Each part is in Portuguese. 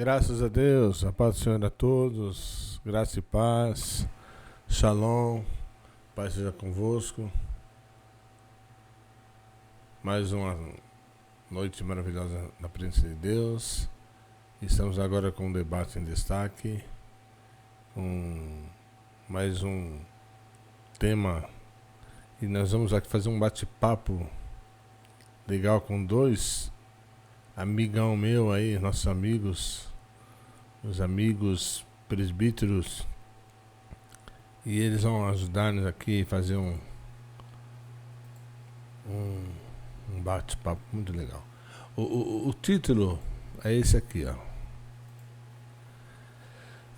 Graças a Deus, a paz do Senhor a todos, graça e paz, shalom, paz seja convosco. Mais uma noite maravilhosa na presença de Deus. Estamos agora com um debate em destaque, com mais um tema, e nós vamos aqui fazer um bate-papo legal com dois amigão meu aí, nossos amigos, os amigos presbíteros, e eles vão ajudar-nos aqui a fazer um bate-papo muito legal. O título é esse aqui, ó.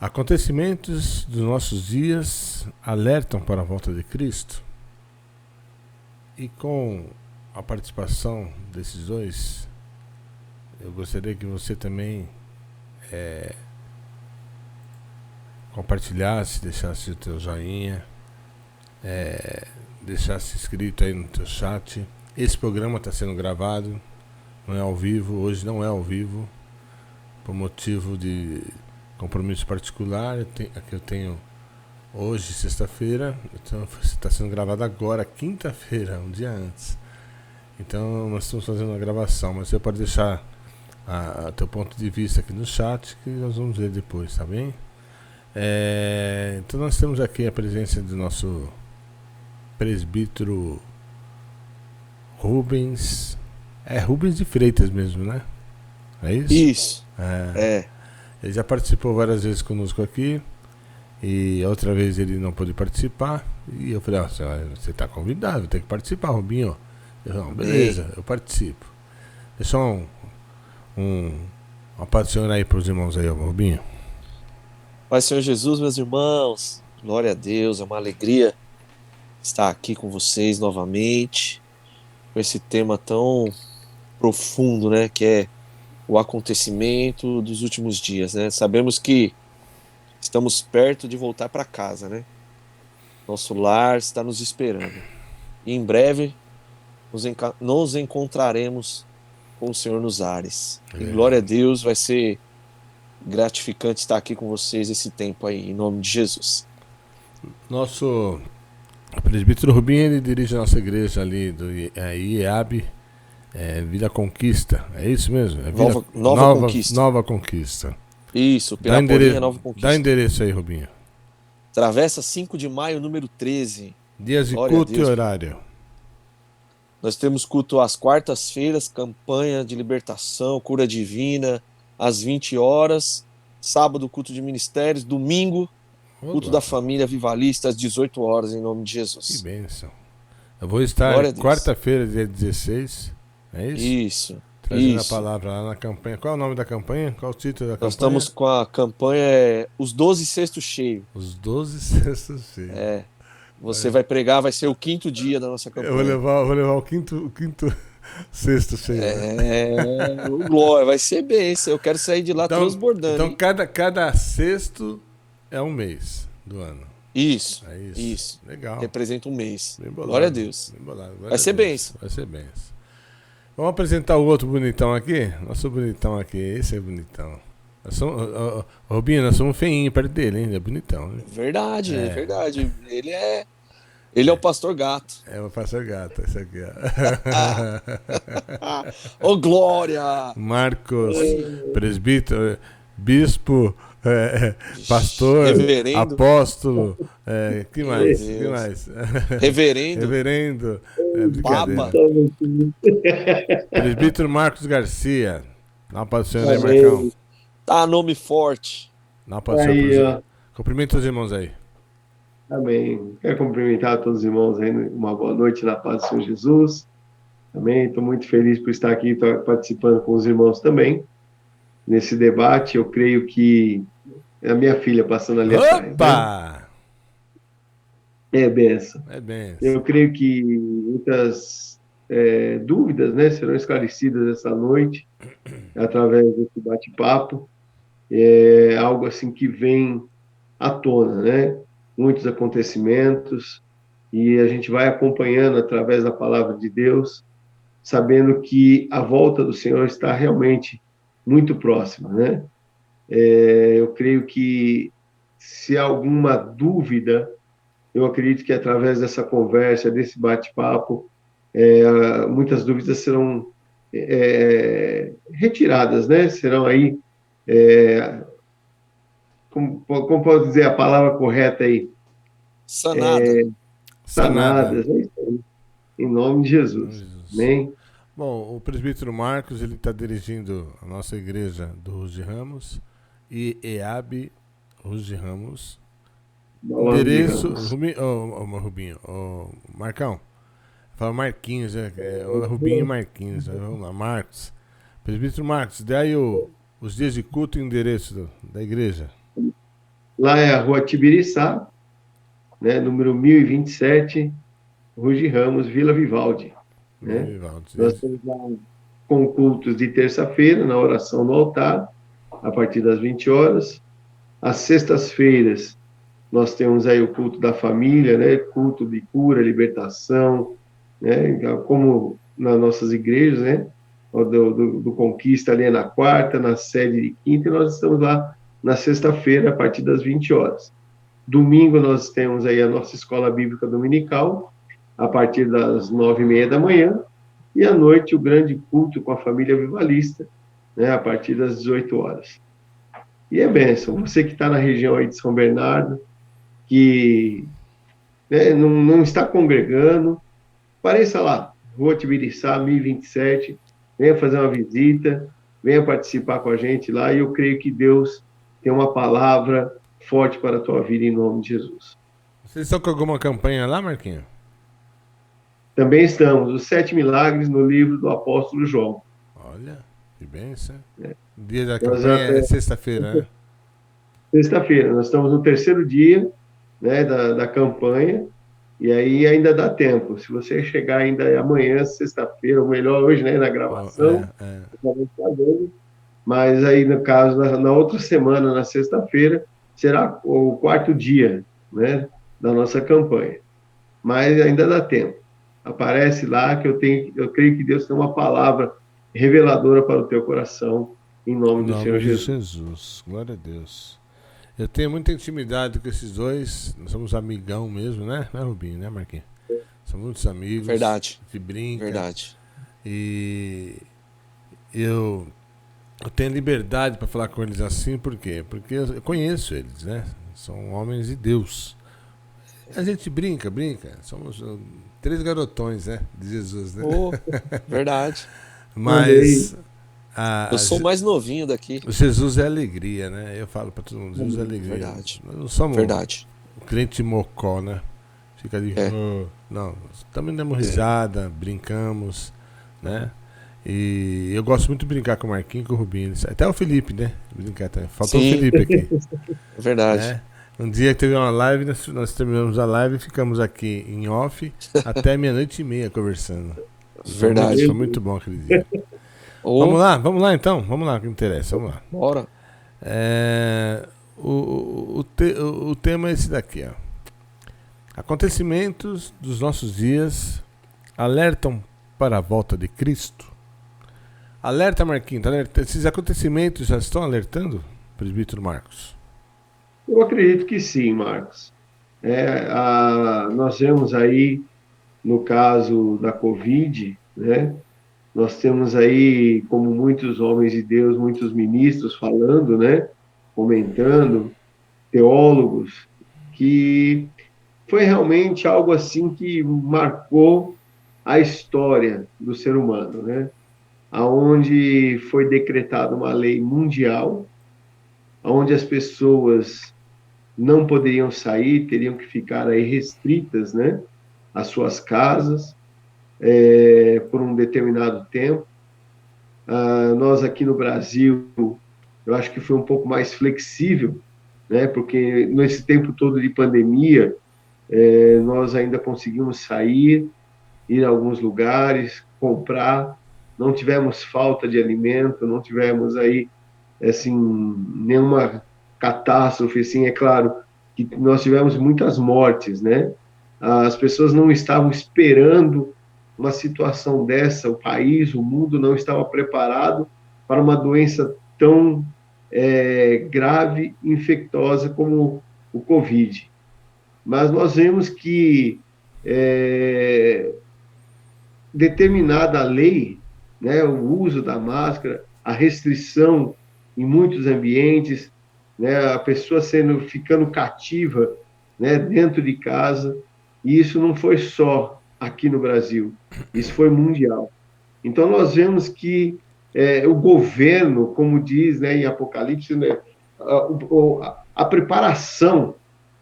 Acontecimentos dos nossos dias alertam para a volta de Cristo. E com a participação desses dois, eu gostaria que você também compartilhasse, deixasse o teu joinha, deixasse escrito aí no teu chat. Esse programa está sendo gravado, não é ao vivo, hoje não é ao vivo, por motivo de compromisso particular. Eu tenho hoje, sexta-feira, então está sendo gravado agora, quinta-feira, um dia antes. Então nós estamos fazendo a gravação, mas você pode deixar teu ponto de vista aqui no chat, que nós vamos ver depois, tá bem? Então nós temos aqui a presença do nosso presbítero Rubens. É Rubens de Freitas mesmo, né? É isso? Isso. Ele já participou várias vezes conosco aqui, e a outra vez ele não pôde participar, e eu falei, você está convidado, tem que participar, Rubinho. Beleza, eu participo. Deixa uma paz do Senhor aí para os irmãos aí, Rubinho. Pai Senhor Jesus, meus irmãos, glória a Deus, é uma alegria estar aqui com vocês novamente, com esse tema tão profundo, né, que é o acontecimento dos últimos dias, né? Sabemos que estamos perto de voltar para casa, né? Nosso lar está nos esperando. E em breve nos encontraremos com o Senhor nos ares. E glória a Deus, vai ser gratificante estar aqui com vocês esse tempo aí, em nome de Jesus. Nosso presbítero Rubinho, ele dirige a nossa igreja ali do IEAB, Vila Conquista, é isso mesmo? Nova Conquista. Nova Conquista. Isso, Piraporinha, Nova Conquista. Dá endereço aí, Rubinho. Travessa 5 de maio, número 13. Dias de culto e horário. Nós temos culto às quartas-feiras, campanha de libertação, cura divina, às 20 horas. Sábado, culto de ministérios. Domingo, culto da família vivalista, às 18 horas, em nome de Jesus. Que bênção. Eu vou estar quarta-feira, dia 16. É isso? Isso. Trazendo a palavra lá na campanha. Qual é o nome da campanha? Qual o título da campanha? Nós estamos com a campanha Os 12 Cestos Cheios. Os 12 Cestos Cheios. Você vai pregar, vai ser o 5º dia da nossa campanha. Eu vou levar o quinto cesto cheio. Glória, vai ser bênção. Eu quero sair de lá transbordando. Então cada cesto é um mês do ano. Isso. Legal. Representa um mês. Glória a Deus. Vai ser bênção. Vamos apresentar o outro bonitão aqui? Nosso bonitão aqui, esse é bonitão. Robinho, nós somos feinhos perto dele, hein? Ele é bonitão. Né? Verdade. Ele é o pastor gato. É o pastor gato, esse aqui, ó. Ô, glória! Marcos, presbítero, bispo, pastor, reverendo, apóstolo, que mais? Reverendo, Baba. Presbítero Marcos Garcia. Não pode ser, né, Marcão? Tá, nome forte. Não pode ser. Cumprimenta os irmãos aí. Amém. Quero cumprimentar todos os irmãos aí, uma boa noite na paz do Senhor Jesus. Amém. Estou muito feliz por estar aqui participando com os irmãos também. Nesse debate, eu creio que é a minha filha passando ali atrás. Opa! Né? É benção. Eu creio que muitas dúvidas, né, serão esclarecidas essa noite através desse bate-papo. É algo assim que vem à tona, né? Muitos acontecimentos, e a gente vai acompanhando através da palavra de Deus, sabendo que a volta do Senhor está realmente muito próxima, né? Eu creio que, se há alguma dúvida, eu acredito que através dessa conversa, desse bate-papo, muitas dúvidas serão retiradas, né? Serão aí, como posso dizer a palavra correta aí? Sanada. Sanada. Sanadas, é isso aí, em nome de Jesus. Jesus. Amém? Bom, o presbítero Marcos, ele está dirigindo a nossa igreja do Ruz de Ramos e EAB Ruz de Ramos. Endereço, Rubinho, Marcão, fala Marquinhos, Rubinho e Marquinhos, vamos lá, Marcos. Presbítero Marcos, daí os dias de culto e o endereço da igreja. Lá é a Rua Tibiriçá, né, número 1027, Ruz de Ramos, Vila Vivaldi. Né? Nós estamos lá com cultos de terça-feira, na oração no altar, a partir das 20 horas. Às sextas-feiras, nós temos aí o culto da família, né? Culto de cura, libertação, né? Como nas nossas igrejas, né? Do Conquista ali é na quarta, na sede de quinta, e nós estamos lá na sexta-feira, a partir das 20 horas. Domingo, nós temos aí a nossa escola bíblica dominical, a partir das 9h30 da manhã, e à noite o grande culto com a família vivalista, né? A partir das 18 horas. E é bênção, você que está na região aí de São Bernardo, que, né, não está congregando, apareça lá, Rua Tibiriçá, 1027, venha fazer uma visita, venha participar com a gente lá, e eu creio que Deus tem uma palavra forte para a tua vida, em nome de Jesus. Vocês estão com alguma campanha lá, Marquinhos? Também estamos, os 7 milagres no livro do apóstolo João. Olha, que bênção. O dia da campanha é sexta-feira, né? Sexta-feira, nós estamos no terceiro dia, né, da campanha, e aí ainda dá tempo. Se você chegar ainda amanhã, sexta-feira, ou melhor, hoje, né, na gravação, mas aí, no caso, na outra semana, na sexta-feira, será o quarto dia, né, da nossa campanha. Mas ainda dá tempo. Aparece lá que eu creio que Deus tem uma palavra reveladora para o teu coração, em nome do Senhor Jesus. Glória a Deus. Eu tenho muita intimidade com esses dois, nós somos amigão mesmo, né, Rubinho, né, Marquinhos? Somos muitos amigos. Verdade. Que brinca. Verdade. E eu tenho liberdade para falar com eles assim, por quê? Porque eu conheço eles, né? São homens de Deus. A gente brinca. Somos 3 garotões, né? De Jesus, né? Verdade. Mas eu sou o mais novinho daqui. Jesus é alegria, né? Eu falo para todo mundo, Jesus é alegria. Verdade. Nós não somos crente mocó, né? Fica ali. Não, também damos risada, brincamos, né? E eu gosto muito de brincar com o Marquinhos e com o Rubinho. Até o Felipe, né? Brincar também. Faltou o Felipe aqui. Verdade. Né? Um dia que teve uma live, nós terminamos a live e ficamos aqui em off até 00:30 conversando. Verdade. Foi muito bom aquele dia. Vamos lá então. Vamos lá, que interessa. Vamos lá. Bora. O tema é esse daqui, ó. Acontecimentos dos nossos dias alertam para a volta de Cristo. Alerta, Marquinhos. Esses acontecimentos já estão alertando, presbítero Marcos? Eu acredito que sim, Marcos. Nós vemos aí, no caso da Covid, né? Nós temos aí, como muitos homens de Deus, muitos ministros falando, né? Comentando, teólogos, que foi realmente algo assim que marcou a história do ser humano, né? Aonde foi decretada uma lei mundial, onde as pessoas não poderiam sair, teriam que ficar aí restritas, né, às suas casas, por um determinado tempo. Nós aqui no Brasil, eu acho que foi um pouco mais flexível, né, porque nesse tempo todo de pandemia, nós ainda conseguimos sair, ir a alguns lugares, comprar, não tivemos falta de alimento, não tivemos aí, assim, nenhuma catástrofe, assim, é claro que nós tivemos muitas mortes, né? As pessoas não estavam esperando uma situação dessa, o país, o mundo não estava preparado para uma doença tão grave, infectosa como o Covid. Mas nós vemos que determinada lei, né, o uso da máscara, a restrição em muitos ambientes, né, a pessoa ficando cativa, né, dentro de casa, e isso não foi só aqui no Brasil, isso foi mundial. Então nós vemos que o governo, como diz, né, em Apocalipse, né, a preparação,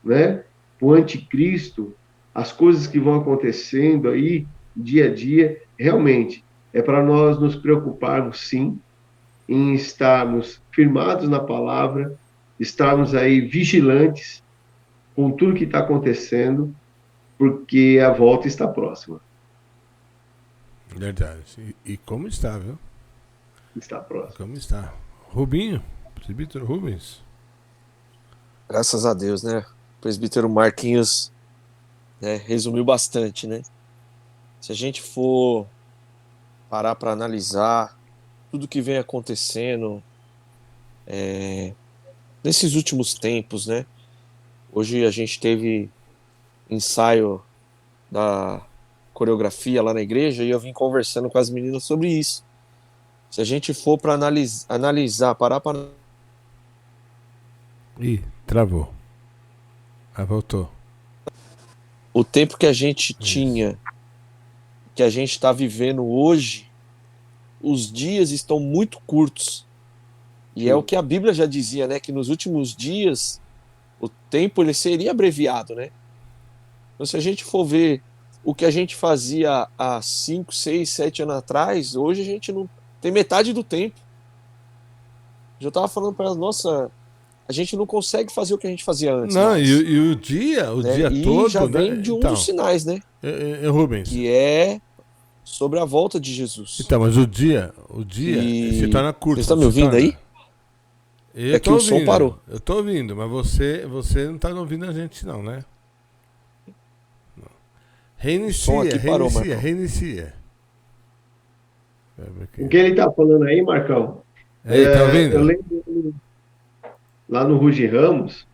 né, o anticristo, as coisas que vão acontecendo aí dia a dia, realmente é para nós nos preocuparmos, sim, em estarmos firmados na palavra, estarmos aí vigilantes com tudo que está acontecendo, porque a volta está próxima. Verdade. E como está, viu? Está próxima. Como está. Rubinho, presbítero Rubens. Graças a Deus, né? O presbítero Marquinhos, né, resumiu bastante, né? Se a gente for parar para analisar tudo que vem acontecendo nesses últimos tempos, né? Hoje a gente teve ensaio da coreografia lá na igreja e eu vim conversando com as meninas sobre isso. Se a gente for para analisar, parar para... Ih, travou. Ah, voltou. O tempo que a gente tinha, que a gente está vivendo hoje, os dias estão muito curtos. E é o que a Bíblia já dizia, né? Que nos últimos dias o tempo ele seria abreviado, né? Então, se a gente for ver o que a gente fazia há 5, 6, 7 anos atrás, hoje a gente não tem metade do tempo. Eu estava falando para elas, nossa, a gente não consegue fazer o que a gente fazia antes. Não, e o dia e todo... já vem de um dos sinais, né? Rubens. Que é sobre a volta de Jesus. Então, mas o dia se torna curto. Você está me ouvindo aí? É que o som parou. Eu tô ouvindo, mas você não tá ouvindo a gente não, né? Não. Reinicia. O que ele tá falando aí, Marcão? Tá ouvindo? Eu lembro lá no Ruge Ramos,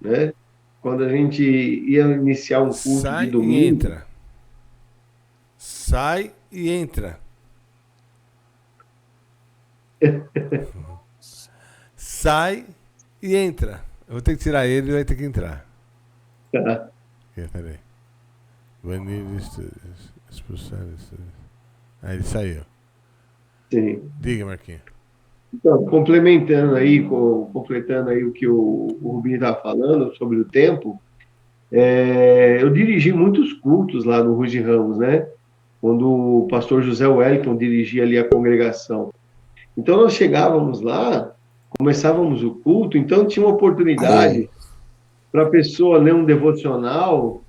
né? Quando a gente ia iniciar um culto de domingo. Sai e entra. Sai e entra. Eu vou ter que tirar ele e vai ter que entrar. Tá. Peraí. Banir estúdios. Expulsar estúdios. Aí ele saiu. Sim. Diga, Marquinhos. Então, completando aí o que o Rubinho estava falando sobre o tempo, eu dirigi muitos cultos lá no Ruge Ramos, né? Quando o pastor José Wellington dirigia ali a congregação. Então, nós chegávamos lá, começávamos o culto, então tinha uma oportunidade para a pessoa ler um devocional,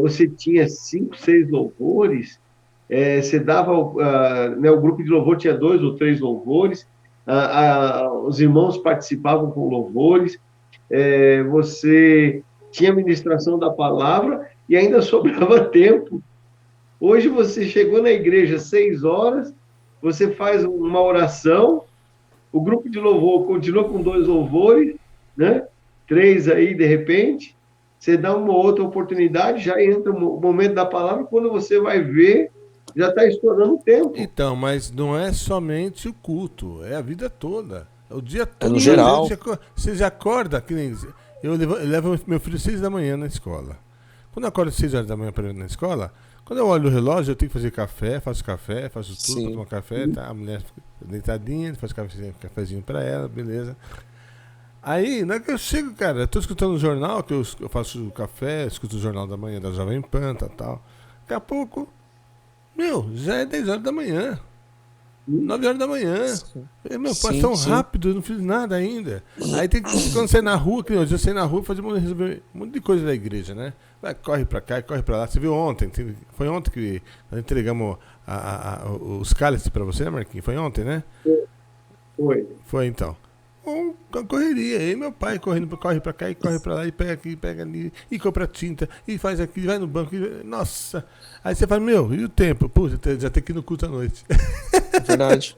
você tinha 5, 6 louvores, você dava, né, o grupo de louvor tinha 2 ou 3 louvores, os irmãos participavam com louvores, você tinha ministração da palavra e ainda sobrava tempo. Hoje você chegou na igreja às 6 horas, você faz uma oração, o grupo de louvor continua com 2 louvores, né? 3 aí, de repente, você dá uma outra oportunidade, já entra o momento da palavra, quando você vai ver, já está estourando o tempo. Então, mas não é somente o culto, é a vida toda. É o dia todo. É no geral. Você já acorda, que nem... Eu levo meu filho às 6 da manhã na escola. Quando eu acordo às 6 horas da manhã para ir na escola, quando eu olho o relógio, eu tenho que fazer café, faço tudo para tomar café, tá? A mulher fica deitadinha, faz cafezinho para ela, beleza. Aí, na hora que eu chego, cara, eu tô escutando o jornal, que eu faço o café, escuto o jornal da manhã da Jovem Pan, tal. Daqui a pouco, já é 10 horas da manhã. 9 horas da manhã. Meu, passa tão rápido, eu não fiz nada ainda. Aí tem que, quando você na rua, que hoje eu saí na rua, resolver um monte de coisa da igreja, né? Vai, corre pra cá, corre pra lá. Você viu ontem, foi ontem que nós entregamos os cálices pra você, né, Marquinhos? Foi ontem, né? Foi então. Uma correria. Aí meu pai corre pra cá e corre pra lá e pega aqui, pega ali, e compra tinta, e faz aqui, vai no banco. Nossa! Aí você fala, e o tempo? Pô, já tem que ir no culto à noite. Verdade.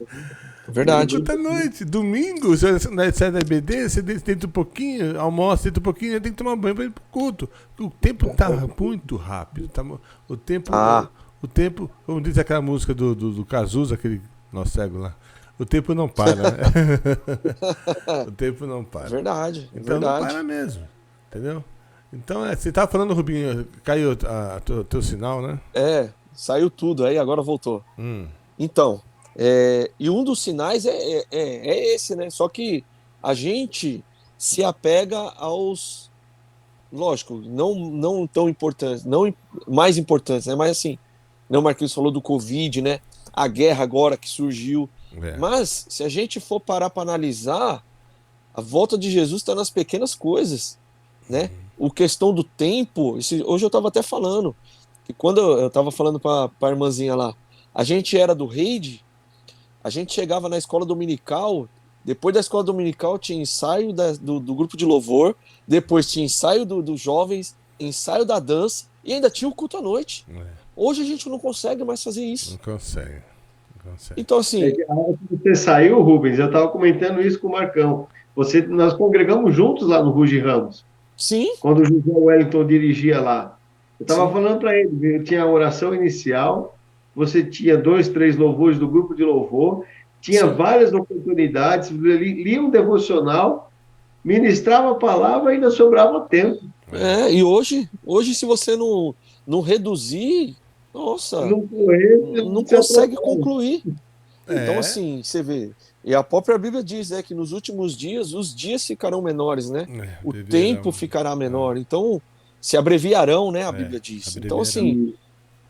Verdade. Quinta noite, domingo, você sai da EBD, você deita um pouquinho, almoça, deita um pouquinho, tem que tomar banho para ir pro culto. O tempo tá muito rápido. O tempo, Ah. o tempo, como diz aquela música do Cazuza, aquele nosso cego lá. O tempo não para, né? O tempo não para. Verdade. Então não para mesmo, entendeu? Então, você tava falando, Rubinho, caiu teu sinal, né? Saiu tudo aí, agora voltou. Então, e um dos sinais é esse, né? Só que a gente se apega aos, lógico, não tão importantes, não mais importantes, né? Mas assim, o Marquinhos falou do Covid, né? A guerra agora que surgiu. Mas, se a gente for parar para analisar, a volta de Jesus está nas pequenas coisas, né? O questão do tempo, hoje eu estava até falando, que quando eu estava falando para a irmãzinha lá, a gente era do Reide, a gente chegava na escola dominical, depois da escola dominical tinha ensaio do grupo de louvor, depois tinha ensaio dos jovens, ensaio da dança, e ainda tinha o culto à noite. Hoje a gente não consegue mais fazer isso. Não consegue. Então, assim... Você saiu, Rubens, eu estava comentando isso com o Marcão. Nós congregamos juntos lá no Ruge Ramos. Sim. Quando o José Wellington dirigia lá. Eu estava falando para ele, tinha a oração inicial, você tinha 2, 3 louvores do grupo de louvor, tinha várias oportunidades, lia um devocional, ministrava a palavra e ainda sobrava tempo. E hoje se você não reduzir, nossa, não consegue concluir. Então, assim, você vê, e a própria Bíblia diz, né, que nos últimos dias, os dias ficarão menores, né? O tempo ficará menor. Então, se abreviarão, né, a Bíblia diz. Então, assim,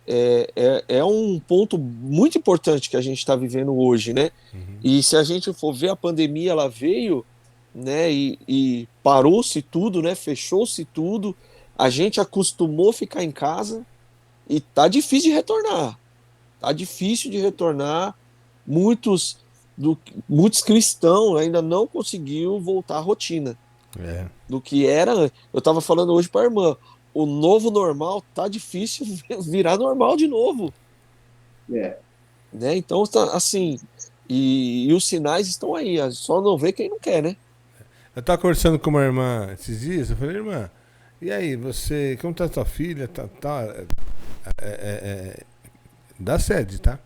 é um ponto muito importante que a gente está vivendo hoje, né? E se a gente for ver, a pandemia, ela veio, né, e parou-se tudo, né, fechou-se tudo, a gente acostumou a ficar em casa e tá difícil de retornar. Muitos cristãos ainda não conseguiram voltar à rotina do que era. Eu estava falando hoje para a irmã, o novo normal tá difícil virar normal de novo. Né? Então, tá, assim, e os sinais estão aí, só não vê quem não quer, né? Eu estava conversando com uma irmã esses dias, eu falei, irmã, e aí, você, como tá tua filha, da sede, tá?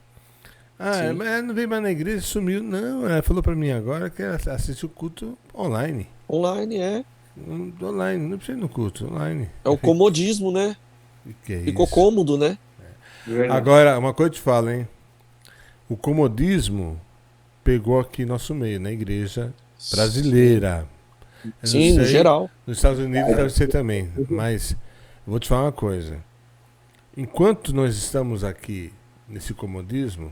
Mas não veio mais na igreja, sumiu. Não, ela falou pra mim agora que ela assiste o culto online. Online, Online, não precisa ir no culto, online. É o comodismo, né? Ficou isso? cômodo, né? Agora, uma coisa eu te falo, hein? O comodismo pegou aqui nosso meio, na igreja brasileira. Sim, no geral. Nos Estados Unidos deve ser também. Mas, eu vou te falar uma coisa. Enquanto nós estamos aqui nesse comodismo,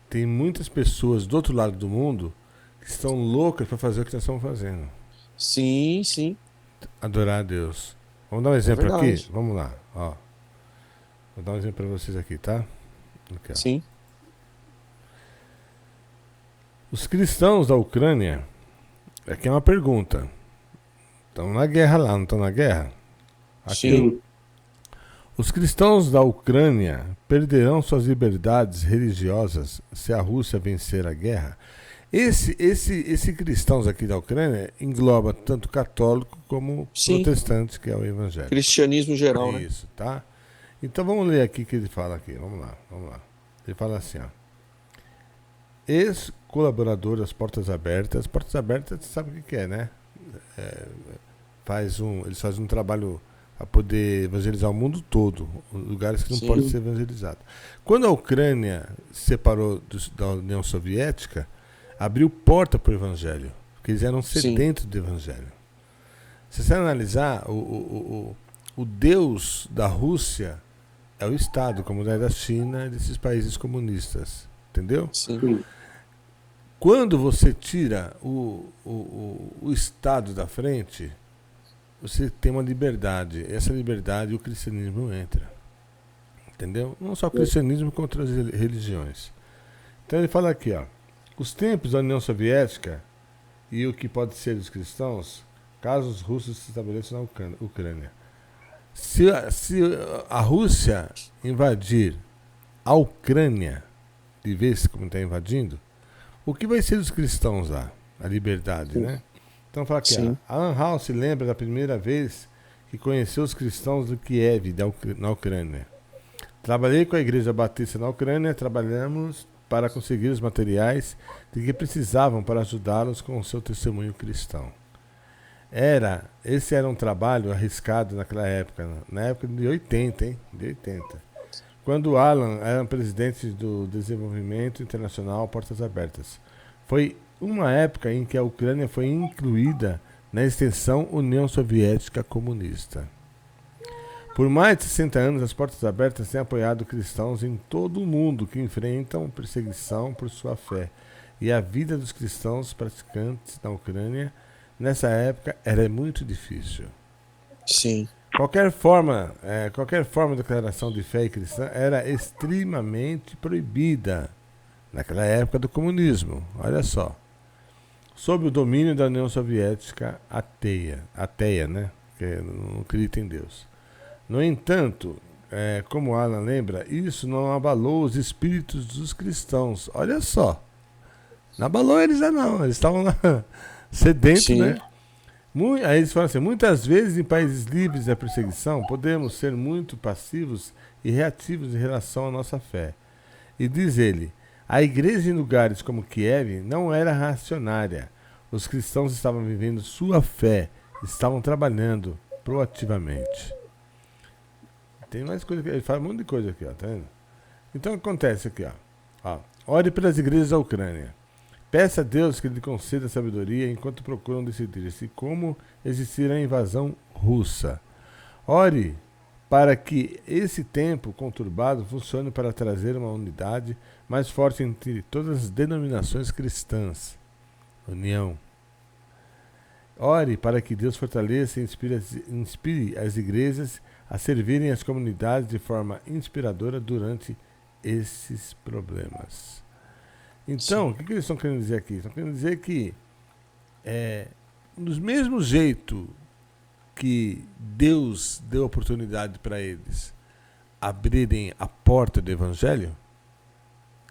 tem muitas pessoas do outro lado do mundo que estão loucas para fazer o que nós estamos fazendo. Sim, sim. Adorar a Deus. Vamos dar um exemplo aqui? Vamos lá. Ó. Vou dar um exemplo para vocês aqui, tá? Aqui, ó. Sim. Os cristãos da Ucrânia, aqui é uma pergunta. Estão na guerra lá, não estão na guerra? Aqui. Sim. Os cristãos da Ucrânia perderão suas liberdades religiosas se a Rússia vencer a guerra? Esse cristãos aqui da Ucrânia engloba tanto católico como protestante, que é o evangelho. Cristianismo geral, né? Isso, tá? Então vamos ler aqui o que ele fala aqui. Vamos lá. Ele fala assim, ó. Ex-colaborador das Portas Abertas. As Portas Abertas, você sabe o que é, né? Eles fazem um trabalho a poder evangelizar o mundo todo, lugares que não podem ser evangelizados. Quando a Ucrânia se separou da União Soviética, abriu porta para o evangelho, porque eles eram sedentos do evangelho. Se você analisar, o Deus da Rússia é o Estado, como é da China e desses países comunistas, entendeu? Sim. Quando você tira o Estado da frente, você tem uma liberdade. Essa liberdade o cristianismo entra. Entendeu? Não só o cristianismo, como outras religiões. Então ele fala aqui, ó. Os tempos da União Soviética e o que pode ser dos cristãos, caso os russos se estabeleçam na Ucrânia. Se a Rússia invadir a Ucrânia, de vez como está invadindo, O que vai ser dos cristãos lá? A liberdade, né? Então fala aqui, Sim. Alan Hall se lembra da primeira vez que conheceu os cristãos do Kiev, na Ucrânia. Trabalhei com a Igreja Batista na Ucrânia, trabalhamos para conseguir os materiais de que precisavam para ajudá-los com o seu testemunho cristão. Esse era um trabalho arriscado naquela época, na época de 80, hein? De 80. Quando Alan era presidente do Desenvolvimento Internacional Portas Abertas. Foi uma época em que a Ucrânia foi incluída na extensão União Soviética Comunista. Por mais de 60 anos, as Portas Abertas têm apoiado cristãos em todo o mundo que enfrentam perseguição por sua fé. E a vida dos cristãos praticantes na Ucrânia, nessa época, era muito difícil. Sim. Qualquer forma de declaração de fé cristã era extremamente proibida naquela época do comunismo. Olha só. Sob o domínio da União Soviética ateia, né? Que não acredita em Deus. No entanto, como Alan lembra, isso não abalou os espíritos dos cristãos. Olha só. Não abalou eles não. Eles estavam lá sedentos, Sim. né? Aí eles falam assim, muitas vezes em países livres da perseguição podemos ser muito passivos e reativos em relação à nossa fé. E diz ele, a igreja em lugares como Kiev não era reacionária. Os cristãos estavam vivendo sua fé, estavam trabalhando proativamente. Tem mais coisa aqui, ele fala um monte de coisa aqui, ó, tá vendo? Então acontece aqui, ó. Ore pelas igrejas da Ucrânia. Peça a Deus que lhe conceda sabedoria enquanto procuram decidir-se como existir a invasão russa. Ore para que esse tempo conturbado funcione para trazer uma unidade mais forte entre todas as denominações cristãs. União. Ore para que Deus fortaleça e inspire as igrejas a servirem as comunidades de forma inspiradora durante esses problemas. Então, o que eles estão querendo dizer aqui? Estão querendo dizer que, do mesmo jeito que Deus deu oportunidade para eles abrirem a porta do Evangelho,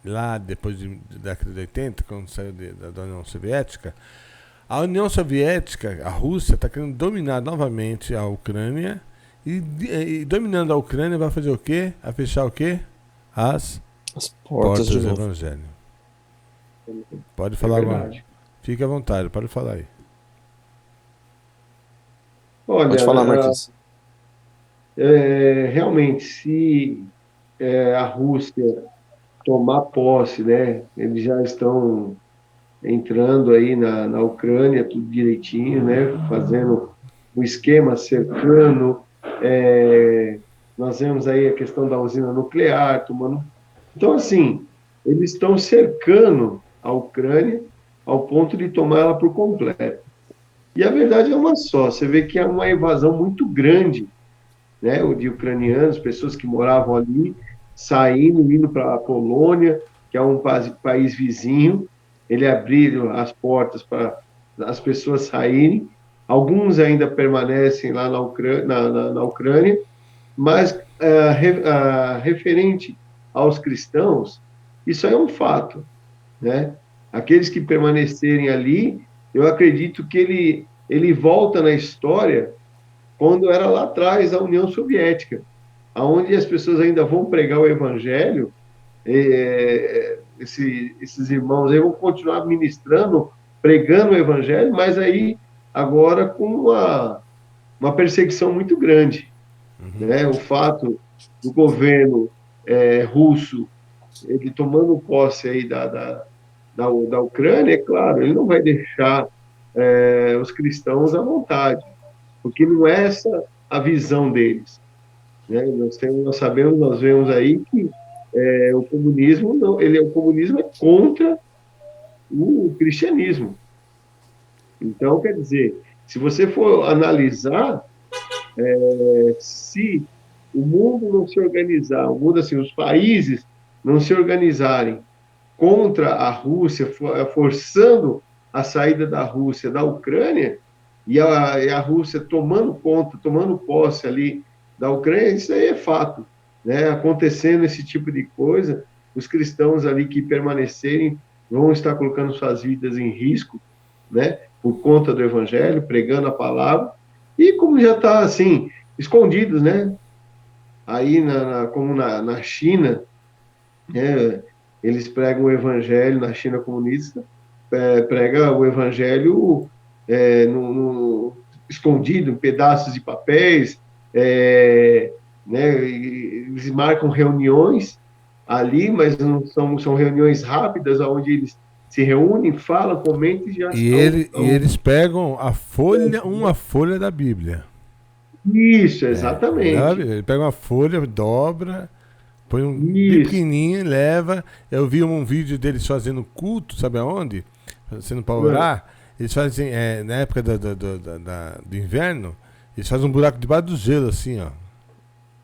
lá depois da década de 80, quando saiu da União Soviética, a União Soviética, a Rússia, está querendo dominar novamente a Ucrânia e dominando a Ucrânia vai fazer o quê? Vai fechar o quê? As portas do Evangelho. Pode falar agora. Fique à vontade, pode falar aí. Olha, pode falar, Marquinhos. Realmente, se a Rússia tomar posse, né, eles já estão entrando aí na Ucrânia, tudo direitinho, né, fazendo um esquema cercando. Nós vemos aí a questão da usina nuclear, tomando. Então, assim, eles estão cercando a Ucrânia ao ponto de tomar ela por completo. E a verdade é uma só, você vê que é uma invasão muito grande, né, de ucranianos, pessoas que moravam ali, saindo, indo para a Polônia, que é um país vizinho, ele abriu as portas para as pessoas saírem, alguns ainda permanecem lá na Ucrânia, mas referente aos cristãos, isso é um fato, né? Aqueles que permanecerem ali, eu acredito que ele volta na história quando era lá atrás a União Soviética, onde as pessoas ainda vão pregar o Evangelho, esses irmãos aí vão continuar ministrando, pregando o Evangelho, mas aí agora com uma perseguição muito grande. Né? O fato do governo russo ele tomando posse aí da Ucrânia, é claro, ele não vai deixar os cristãos à vontade, porque não é essa a visão deles. Né? Nós vemos aí que o comunismo o comunismo é contra o cristianismo. Então, quer dizer, se você for analisar, se o mundo não se organizar, o mundo assim, os países não se organizarem contra a Rússia, forçando a saída da Rússia da Ucrânia, e a Rússia tomando posse ali da Ucrânia, isso aí é fato. Né? Acontecendo esse tipo de coisa, os cristãos ali que permanecerem vão estar colocando suas vidas em risco, né, por conta do evangelho, pregando a palavra, e como já está, assim, escondidos, né, aí como na China, né, eles pregam o evangelho na China comunista, prega o evangelho escondido em pedaços de papéis, né, eles marcam reuniões ali, mas não são reuniões rápidas, onde eles se reúnem, falam, comentam e já E eles pegam uma folha da Bíblia. Isso, exatamente. Ele pega uma folha, dobra, põe bem pequenininho e leva. Eu vi um vídeo deles fazendo culto, sabe aonde? Sendo para orar. Eles fazem, na época do inverno, eles fazem um buraco debaixo do gelo, assim, ó.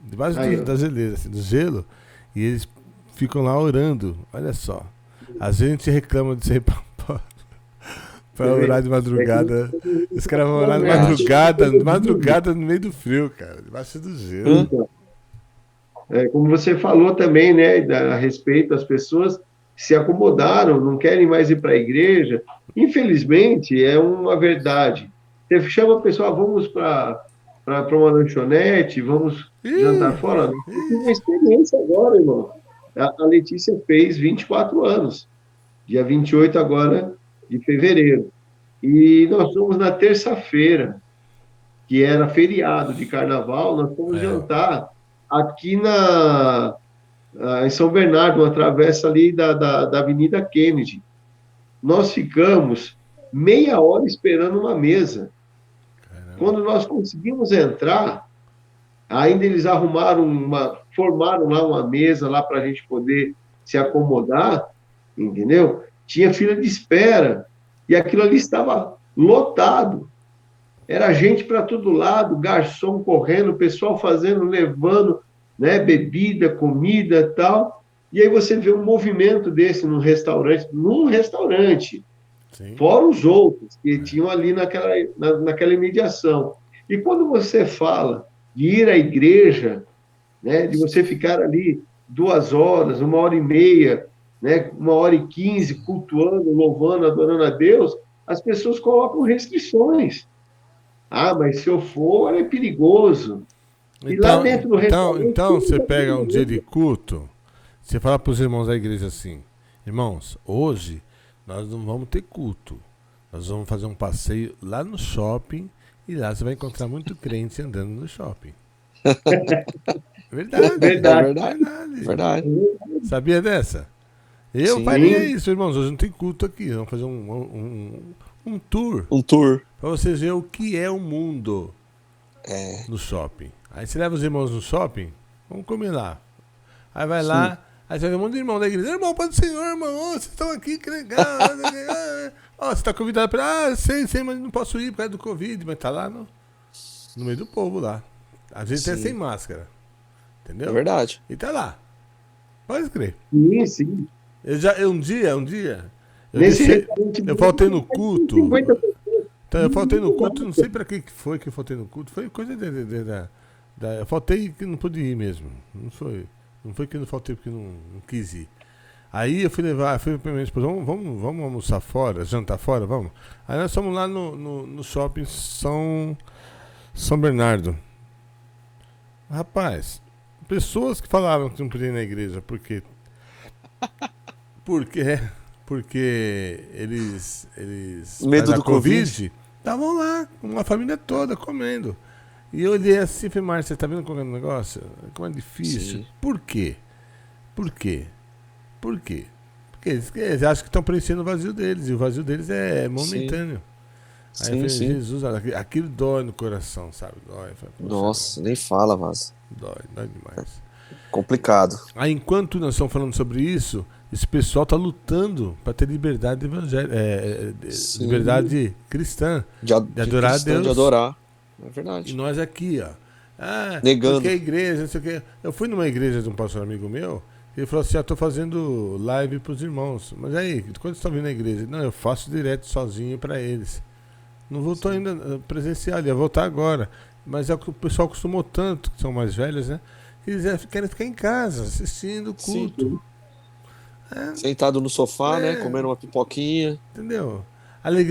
Debaixo da geleira, assim, do gelo. E eles ficam lá orando. Olha só. Às vezes a gente reclama de ser pra orar de madrugada. Os caras vão orar de madrugada no meio do frio, cara. Debaixo do gelo. Então, como você falou também, né, a respeito, as pessoas se acomodaram, não querem mais ir para a igreja. Infelizmente, é uma verdade. Você chama a pessoa, vamos para uma lanchonete, vamos jantar fora. Eu tive uma experiência agora, irmão. A Letícia fez 24 anos, dia 28 agora de fevereiro. E nós fomos na terça-feira, que era feriado de carnaval, nós fomos jantar aqui em São Bernardo, uma travessa ali da Avenida Kennedy. Nós ficamos meia hora esperando uma mesa. Caramba. Quando nós conseguimos entrar, ainda eles formaram lá uma mesa lá para a gente poder se acomodar, entendeu? Tinha fila de espera, e aquilo ali estava lotado. Era gente para todo lado, garçom correndo, pessoal levando, né, bebida, comida e tal. E aí você vê um movimento desse num restaurante, Sim. Fora os outros que tinham ali naquela imediação. E quando você fala de ir à igreja, né, de você ficar ali 2 horas, 1h30, né, 1h15, cultuando, louvando, adorando a Deus, as pessoas colocam restrições. Ah, mas se eu for, é perigoso. E lá dentro do restaurante... Então você pega um dia de culto, você fala para os irmãos da igreja assim, irmãos, hoje nós não vamos ter culto. Nós vamos fazer um passeio lá no shopping e lá você vai encontrar muito crente andando no shopping. Verdade. Sabia dessa? Eu faria isso, irmãos. Hoje não tem culto aqui. Vamos fazer um tour. Um tour. Pra vocês verem o que é o mundo no shopping. Aí você leva os irmãos no shopping, vamos comer lá. Aí vai lá, aí você vê um monte de irmão da igreja. Irmão, Pai do Senhor, irmão, vocês estão aqui, que legal. Você está convidado para... sei, mas não posso ir por causa do Covid. Mas tá lá no meio do povo lá. Às vezes até sem máscara. Entendeu? É verdade. E tá lá. Pode crer. Sim. Um dia... Eu faltei no culto. Então, eu faltei no culto, não sei pra que foi que eu faltei no culto. Foi coisa eu faltei que não pude ir mesmo. Não foi que eu não faltei porque não quis ir. Aí eu fui pra minha esposa, vamos almoçar fora, jantar fora, vamos. Aí nós fomos lá no shopping São Bernardo. Rapaz, pessoas que falavam que não podiam ir na igreja, porque eles medo do Covid, estavam lá, com uma família toda comendo. E eu olhei assim e falei, Márcia, você tá vendo como é o negócio? Como é difícil. Sim. Por quê? Porque eles acham que estão preenchendo o vazio deles, e o vazio deles é momentâneo. Sim. Aí eu falei, Jesus, aquilo dói no coração, sabe? Dói. Falei, nossa, nem fala, mas dói demais. Complicado. Aí enquanto nós estamos falando sobre isso, esse pessoal está lutando para ter liberdade liberdade cristã, de adorar a Deus. De adorar. É verdade. E nós aqui, ó. Negando. Porque a igreja, não sei o quê. Eu fui numa igreja de um pastor amigo meu, ele falou assim, estou fazendo live para os irmãos. Mas aí, quando estão vindo na igreja? Não, eu faço direto sozinho para eles. Não voltou ainda presencial, ia voltar agora. Mas é que o pessoal acostumou tanto, que são mais velhos, né? Que eles querem ficar em casa, assistindo o culto. Sentado no sofá, né? Comendo uma pipoquinha. Entendeu?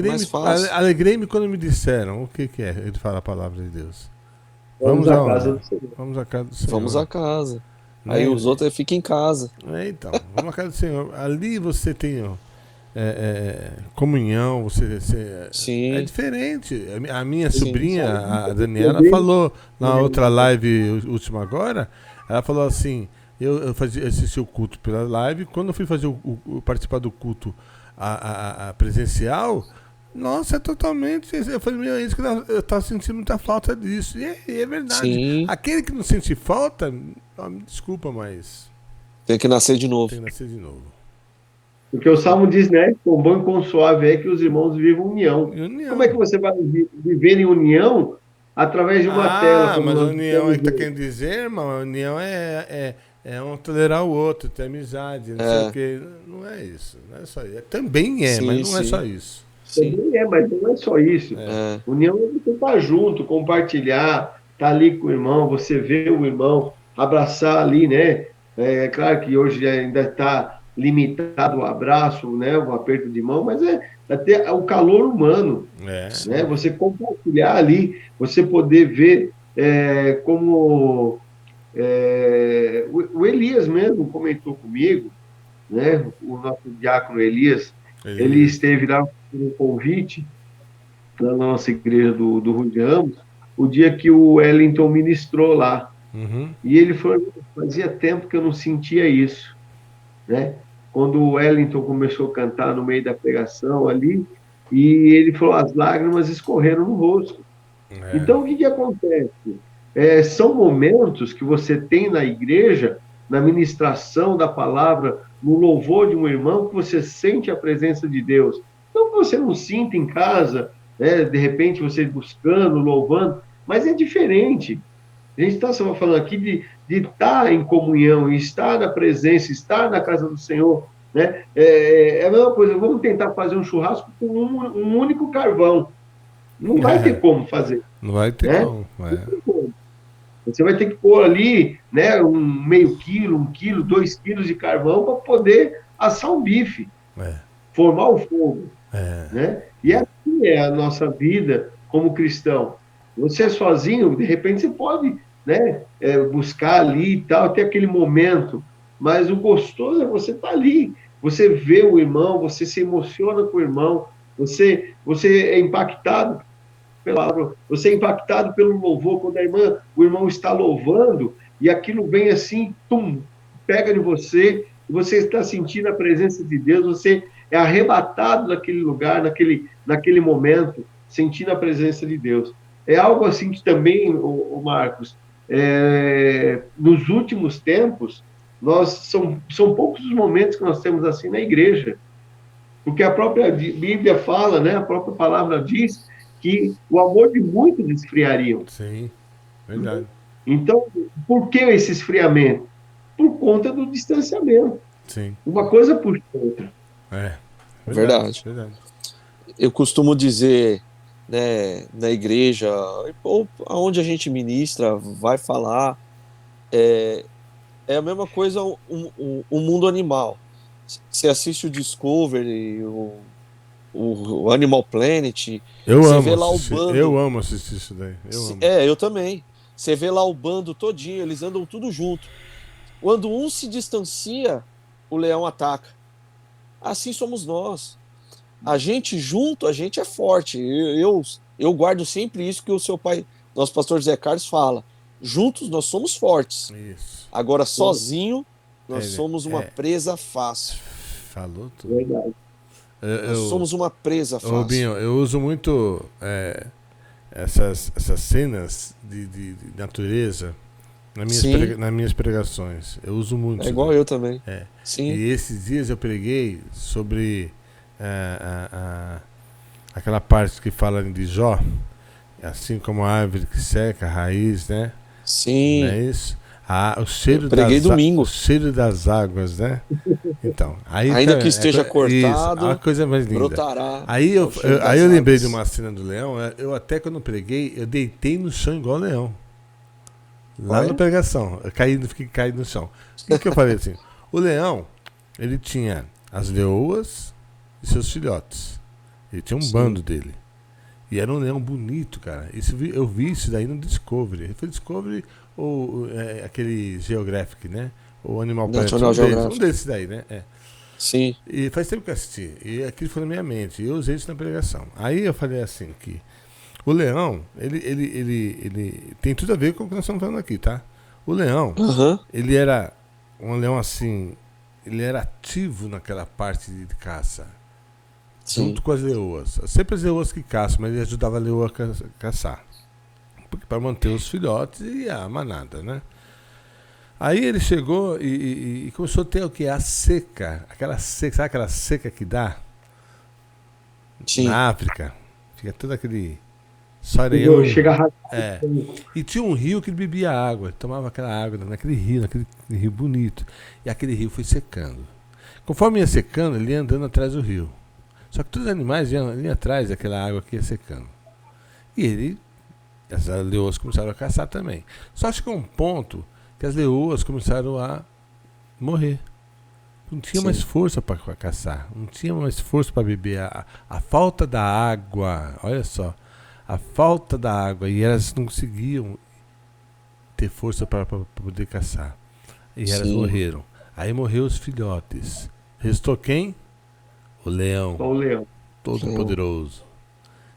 Mais fácil. Alegrei-me quando me disseram o que é. Ele fala a palavra de Deus. Vamos à aonde? casa do Senhor. Vamos à casa do Senhor. Vamos à casa. Né? Aí os outros ficam em casa. Então, vamos à casa do Senhor. Ali você tem comunhão, Sim. é diferente. A minha Sim, sobrinha, a Daniela, falou na outra live última agora, ela falou assim, eu assisti o culto pela live, quando eu fui fazer participar do culto a presencial, nossa, é totalmente. Eu falei, meu, é isso que eu tava sentindo muita falta disso. E é verdade. Sim. Aquele que não sente falta, me desculpa, mas Tem que nascer de novo. tem que nascer de novo. Porque o Salmo diz, né? Com bom e com suave é que os irmãos vivam união. Como é que você vai viver em união através de uma tela? Como Mas a nós união aí estamos tá vendo? querendo dizer, irmão, a união é um tolerar o outro, ter amizade, não sei o quê. Não é isso. Não é só isso. Também é, Sim, mas não é sim. só isso. Sim. Também mas não é só isso. É. União é você estar junto, compartilhar, estar ali com o irmão, você ver o irmão, abraçar ali, né? É claro que hoje ainda está limitado o abraço, né? O aperto de mão, mas é até o calor humano, né? Você compartilhar ali, você poder ver como o Elias mesmo comentou comigo, né? O nosso diácono Elias, ele esteve lá por um convite na nossa igreja do Rui de Ramos, o dia que o Wellington ministrou lá. Uhum. E ele falou, fazia tempo que eu não sentia isso, né? Quando o Wellington começou a cantar no meio da pregação ali, e ele falou, as lágrimas escorreram no rosto. Então, o que acontece? São momentos que você tem na igreja, na ministração da palavra, no louvor de um irmão, que você sente a presença de Deus. Não que você não sinta em casa, né, de repente você buscando, louvando, mas é diferente. A gente está falando aqui de estar em comunhão, estar na presença, estar na casa do Senhor. Né? É a mesma coisa, vamos tentar fazer um churrasco com um único carvão. Não vai ter como fazer. Não vai ter como. Não tem como. Você vai ter que pôr ali, né, um meio quilo, 1 quilo, 2 quilos de carvão para poder assar um bife, formar o fogo. Né? E assim é a nossa vida como cristão. Você sozinho, de repente você pode, né, buscar ali e tal, ter aquele momento, mas o gostoso é você estar ali, você vê o irmão, você se emociona com o irmão, você é impactado você é impactado pelo louvor, quando o irmão está louvando, e aquilo vem assim, pega em você, e você está sentindo a presença de Deus, você é arrebatado naquele lugar, naquele momento, sentindo a presença de Deus. É algo assim que também, o Marcos, nos últimos tempos, são poucos os momentos que nós temos assim na igreja, porque a própria Bíblia fala, né, a própria palavra diz que o amor de muitos esfriaria. Sim, verdade. Então, por que esse esfriamento? Por conta do distanciamento. Sim. Uma coisa puxa a outra. Verdade. Eu costumo dizer, né, na igreja, ou aonde a gente ministra, vai falar, é a mesma coisa o mundo animal. Você assiste o Discovery, o Animal Planet, você vê lá o bando. Eu amo assistir isso daí. Eu também. Você vê lá o bando todinho, eles andam tudo junto. Quando um se distancia, o leão ataca. Assim somos nós. A gente junto, a gente é forte. Eu guardo sempre isso que o seu pai, nosso pastor José Carlos, fala. Juntos nós somos fortes. Isso. Agora, sozinho, nós somos uma presa fácil. Falou tudo. Verdade. Nós somos uma presa fácil. Rubinho, eu uso muito essas cenas de natureza nas minhas pregações. Eu uso muito. É igual eu também. Sim. E esses dias eu preguei sobre aquela parte que fala de Jó, assim como a árvore que seca, a raiz, né? Sim. Não é isso? O cheiro domingo. O cheiro das águas, né? Então, aí, ainda que esteja cortado, isso, a coisa mais linda. Brotará. Aí eu lembrei de uma cena do leão. Eu até quando preguei, eu deitei no chão igual o leão. Lá na pregação. Fiquei caído no chão. O que eu falei assim? O leão, ele tinha as leoas e seus filhotes. Ele tinha um Sim. bando dele. E era um leão bonito, cara. Eu vi isso daí no Discovery. Foi Discovery ou aquele Geographic, né? Ou Animal Planet. National Geographic. Um desses daí, né? É. Sim. E faz tempo que eu assisti. E aquilo foi na minha mente. E eu usei isso na pregação. Aí eu falei assim que o leão, ele tem tudo a ver com o que nós estamos falando aqui, tá? O leão, Aham. ele era um leão assim, ele era ativo naquela parte de caça, Sim. junto com as leoas. Sempre as leoas que caçam, mas ele ajudava a leoa a caçar. Para manter os filhotes e a manada, né? Aí ele chegou e começou a ter o que? A seca. Aquela seca, sabe aquela seca que dá Sim. na África? Fica todo aquele só areião. Chega a É. E tinha um rio que ele bebia água, ele tomava aquela água naquele rio bonito. E aquele rio foi secando. Conforme ia secando, ele ia andando atrás do rio. Só que todos os animais iam atrás daquela água que ia secando. E as leoas começaram a caçar também. Só chegou um ponto que as leoas começaram a morrer. Não tinha Sim. mais força para caçar, não tinha mais força para beber. A falta da água, olha só, a falta da água, e elas não conseguiam ter força para poder caçar. E elas Sim. morreram. Aí morreu os filhotes. Restou quem? O leão, Só o leão. todo Sim. poderoso.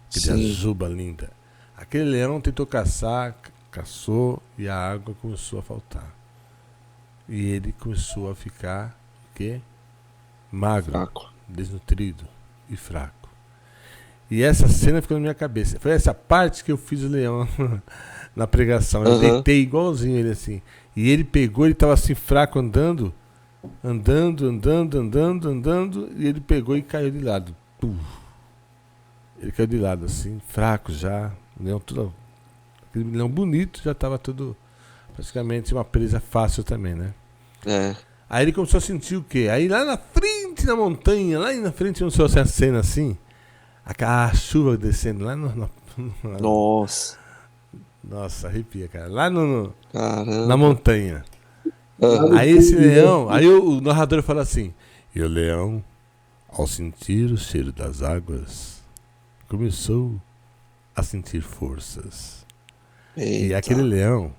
Aquele Sim. azuba linda. Aquele leão tentou caçar, caçou e a água começou a faltar. E ele começou a ficar o quê? Magro, Fraco. desnutrido e fraco. E essa cena ficou na minha cabeça. Foi essa parte que eu fiz o leão na pregação. Eu Aham. deitei igualzinho ele assim. E ele pegou, ele estava assim fraco andando, e ele pegou e caiu de lado. Puf. Ele caiu de lado assim, fraco já. O leão tudo, aquele leão bonito já estava tudo praticamente uma presa fácil também, né? É. Aí ele começou a sentir o quê? Aí lá na frente, na montanha, lá na frente, não sei se a cena assim, a chuva descendo lá Nossa. Nossa, arrepia, cara. Lá Caramba. na montanha. Aham. Aí esse leão, aí o narrador fala assim, e o leão, ao sentir o cheiro das águas, começou a sentir forças. E Eita. aquele leão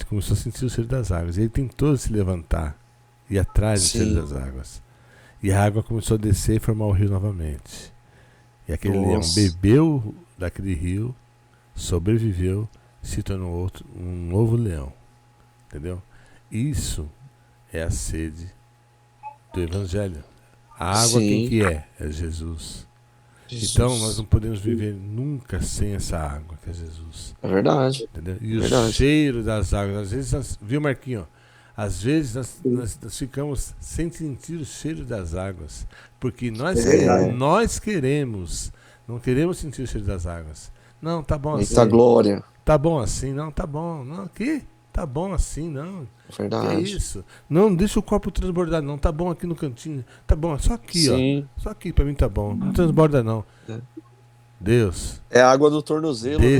começou a sentir o cheiro das águas. E ele tentou se levantar e ir atrás do Sim. cheiro das águas. E a água começou a descer e formar o rio novamente. E aquele leão Nossa. bebeu daquele rio, sobreviveu, se tornou um novo leão. Entendeu? Isso é a sede do Evangelho. A água Sim. quem que é? É Jesus. Jesus. Então nós não podemos viver nunca sem essa água que é Jesus. É verdade. Entendeu? E o Verdade. cheiro das águas. Às vezes, viu, Marquinho? Às vezes nós ficamos sem sentir o cheiro das águas. Porque verdade. nós queremos, não queremos sentir o cheiro das águas. Não, tá bom assim. Eita glória. Tá bom assim, não, tá bom. Não, que? Tá bom assim, não. Que é Verdade. isso? Não, deixa o copo transbordar, não. Tá bom aqui no cantinho. Tá bom, é só aqui, Sim. ó. Só aqui pra mim tá bom. Não transborda, não. É. Deus, É a água do tornozelo. Né?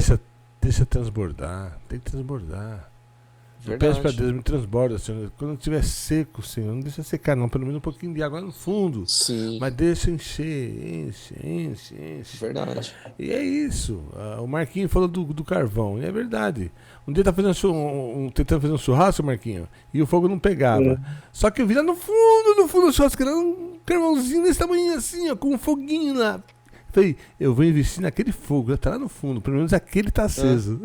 deixa transbordar. Tem que transbordar. Eu Verdade. peço pra Deus, me transborda, Senhor. Quando estiver seco, Senhor, não deixa secar, não. Pelo menos um pouquinho de água no fundo. Sim. Mas deixa encher, enche. Verdade. E é isso. O Marquinho falou do carvão. E é verdade. Um dia tá fazendo tentando fazer um churrasco, Marquinho, e o fogo não pegava. Só que eu vi lá no fundo do churrasco, era um carvãozinho desse tamanho assim, ó, com um foguinho lá. Falei, eu vou investir naquele fogo, tá lá no fundo, pelo menos aquele tá aceso.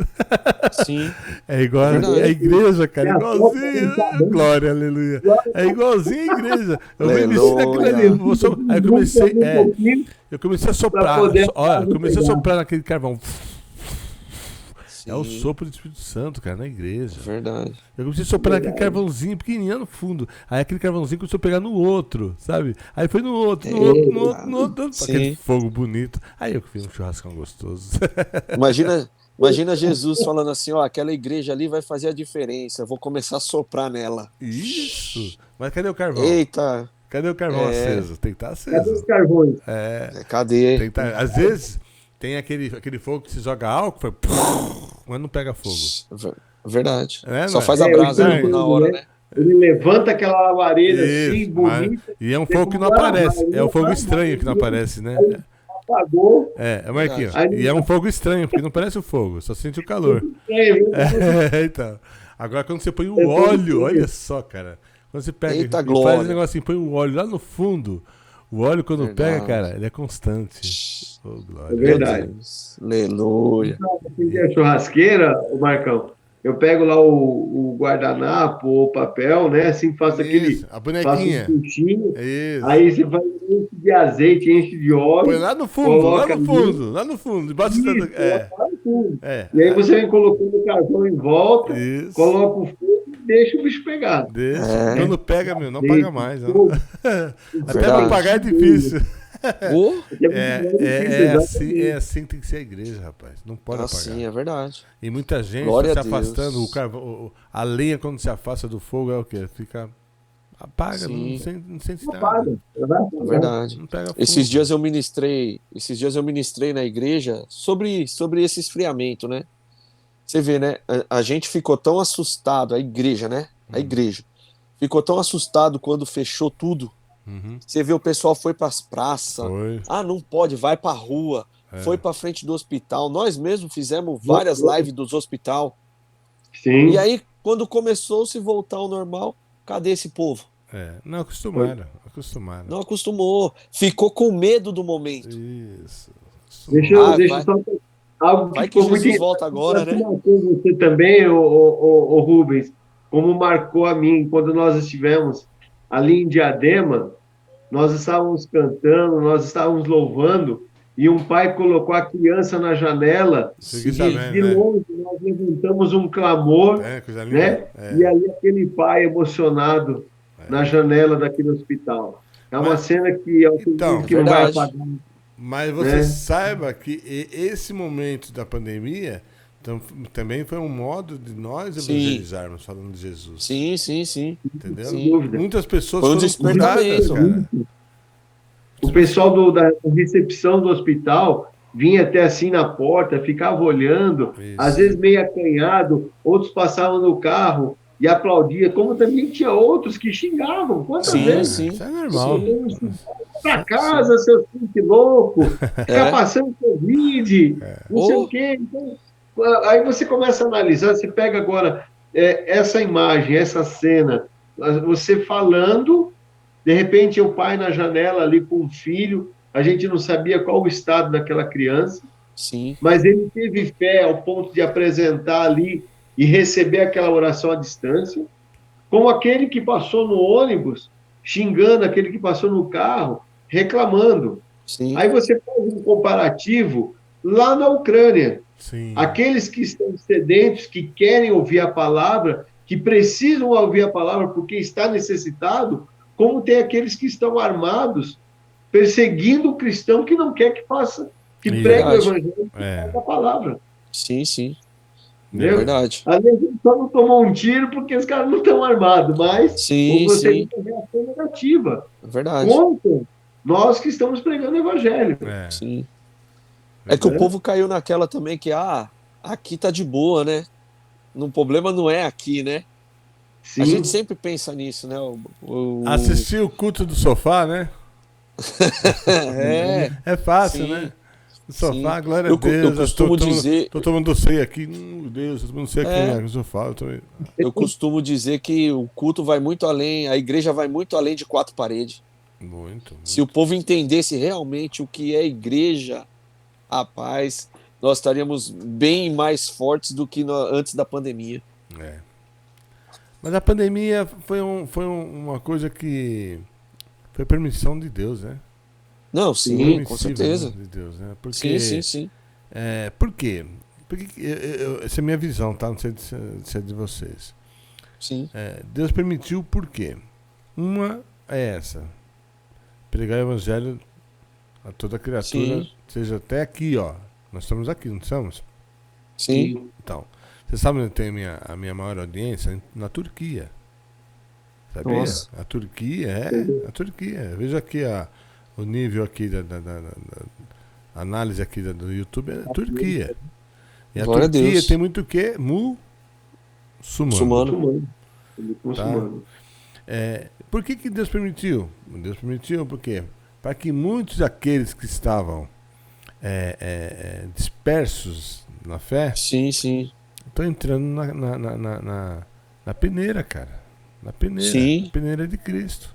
Sim. É igual Verdade. a igreja, cara, É a igualzinho. foto que Glória, aleluia. É igualzinho a igreja. Eu vou investir naquilo Aleluia. ali. Aí eu comecei a soprar. poder- Olha, eu comecei a soprar naquele carvão. Sim. É o sopro do Espírito Santo, cara, na igreja. Verdade. Eu comecei a soprar aquele carvãozinho pequenininho no fundo. Aí aquele carvãozinho começou a pegar no outro, sabe? Aí foi no outro. Sim. Aquele fogo bonito. Aí eu fiz um churrascão gostoso. Imagina Jesus falando assim, ó, aquela igreja ali vai fazer a diferença. Eu vou começar a soprar nela. Isso! Mas cadê o carvão? Eita. Cadê o carvão É. aceso? Tem que estar Cadê os aceso. carvões? Cadê? Tem que tá... Às vezes tem aquele fogo que se joga álcool, mas não pega fogo. Verdade. É, Só não é? faz a É, brasa eu mesmo entendo, na hora, né? né? Ele levanta aquela labareda assim, Isso, mas- bonita, e é um fogo que não aparece. É um fogo estranho que não aparece, né? apagou. É Marquinhos. Aí E é um fogo estranho, porque não parece o fogo, só sente o calor. Então. Agora quando você põe o óleo, olha só, cara. Quando você pega Eita, e faz glória. um negócio assim, põe o óleo lá no fundo. O óleo quando Verdade. pega, cara, ele é constante. Oh, glória. É verdade. Deus. Aleluia. Assim que é churrasqueira, o Marcão, eu pego lá o guardanapo ou o papel, né? Assim, faço aquele. Isso, a Faço um bonequinha. puxinho, Isso. aí você faz enche de azeite, enche de Põe óleo, lá no fundo, coloca lá no fundo, debaixo isso, da. É, coloca lá no fundo. é. E aí você vem colocando o carvão em volta, Isso. coloca o fogo e deixa o bicho pegar. Deixa. É. Quando pega, meu, não Deixa paga mais. Não. fogo. Até pra Verdade. pagar é difícil. Oh, É assim que tem que ser a igreja, rapaz. Não pode assim, apagar. é verdade. E muita gente Glória tá a se Deus. afastando. O carvão, a lenha, quando se afasta do fogo, é o quê? Fica. Apaga, Sim. não sente Não nada. apaga, vai É apagar. verdade. Não pega fogo. Esses dias eu ministrei na igreja sobre esse esfriamento, né? Você vê, né? A gente ficou tão assustado, a igreja, né? A igreja ficou tão assustado quando fechou tudo. Uhum. Você vê o pessoal foi para as praças. Foi. Ah, não pode, vai para rua. É. Foi para frente do hospital. Nós mesmos fizemos várias lives dos hospital. Sim. E aí, quando começou a se voltar ao normal, cadê esse povo? Não acostumaram. Acostumaram. Não acostumou. Ficou com medo do momento. Isso. Deixa Ah, eu vai. só. Algo Vai que ficou muito Jesus volta agora, né? marcou você também, o Rubens, como marcou a mim, quando nós estivemos ali em Diadema, nós estávamos cantando, nós estávamos louvando, e um pai colocou a criança na janela, Fiquei e sabendo, de longe nós levantamos um clamor, Coisa né? linda. E ali aquele pai emocionado na janela daquele hospital. É uma Mas- cena que eu Então, acredito que não vai verdade. apagar. Mas você Né? saiba que esse momento da pandemia também foi um modo de nós Sim. evangelizarmos falando de Jesus. Sim, sim, sim. Entendeu? Sim. dúvida. Muitas pessoas Foi um foram curadas, despertamento. cara. O pessoal da recepção do hospital vinha até assim na porta, ficava olhando, Isso. às vezes meio acanhado, outros passavam no carro e aplaudia, como também tinha outros que xingavam. Quantas Sim, vezes? sim. Isso é normal. Pra casa, seus filhos que louco, ficar É. passando Covid, não sei o quê. Então, aí você começa a analisar, você pega agora essa imagem, essa cena, você falando, de repente o pai na janela ali com o filho, a gente não sabia qual o estado daquela criança, Sim. mas ele teve fé ao ponto de apresentar ali e receber aquela oração à distância, como aquele que passou no ônibus, xingando aquele que passou no carro, reclamando. Sim. Aí você faz um comparativo lá na Ucrânia. Sim. Aqueles que estão sedentos, que querem ouvir a palavra, que precisam ouvir a palavra porque está necessitado, como tem aqueles que estão armados, perseguindo o cristão que não quer que faça, que Isso. pregue o Verdade. evangelho da palavra. Sim, sim. É Entendeu? verdade. Às vezes a gente só não tomou um tiro porque os caras não estão armados, mas Sim, você sim. tem uma reação negativa É verdade. contra nós que estamos pregando o evangelho. É. Sim. É que o povo caiu naquela também que, aqui tá de boa, né? O problema não é aqui, né? Sim. A gente sempre pensa nisso, né? Assistir o culto do sofá, né? É fácil, Sim. né? No sofá, Sim. glória a Eu Deus. costumo dizer- Tô tomando ceia aqui. Deus, tô tomando ceia aqui É. no sofá. Eu costumo dizer que o culto vai muito além, a igreja vai muito além de quatro paredes. Muito. Se o povo entendesse realmente o que é igreja, rapaz, nós estaríamos bem mais fortes do que antes da pandemia. É. Mas a pandemia foi uma coisa que foi permissão de Deus, né? Não, sim, com Permissível, certeza. né, de Deus, né? Porque, Sim, sim, sim. Por quê? Porque essa é a minha visão, tá? Não sei se é de vocês. Sim, Deus permitiu por quê? Uma é essa. Pregar o evangelho a toda criatura, Sim. seja até aqui, ó. Nós estamos aqui, não estamos? sim. Então, você sabe onde tem a minha maior audiência? Na Turquia. Sabia? Nossa. A Turquia. Veja aqui o nível aqui da análise aqui do YouTube é a Turquia. E a Glória a Turquia Deus. tem muito o quê? Muçulmano. Muçulmano. Tá? Por que Deus permitiu? Deus permitiu por quê? Para que muitos daqueles que estavam dispersos na fé Sim, sim. estão entrando na peneira, cara. Na peneira. Sim. Na peneira de Cristo.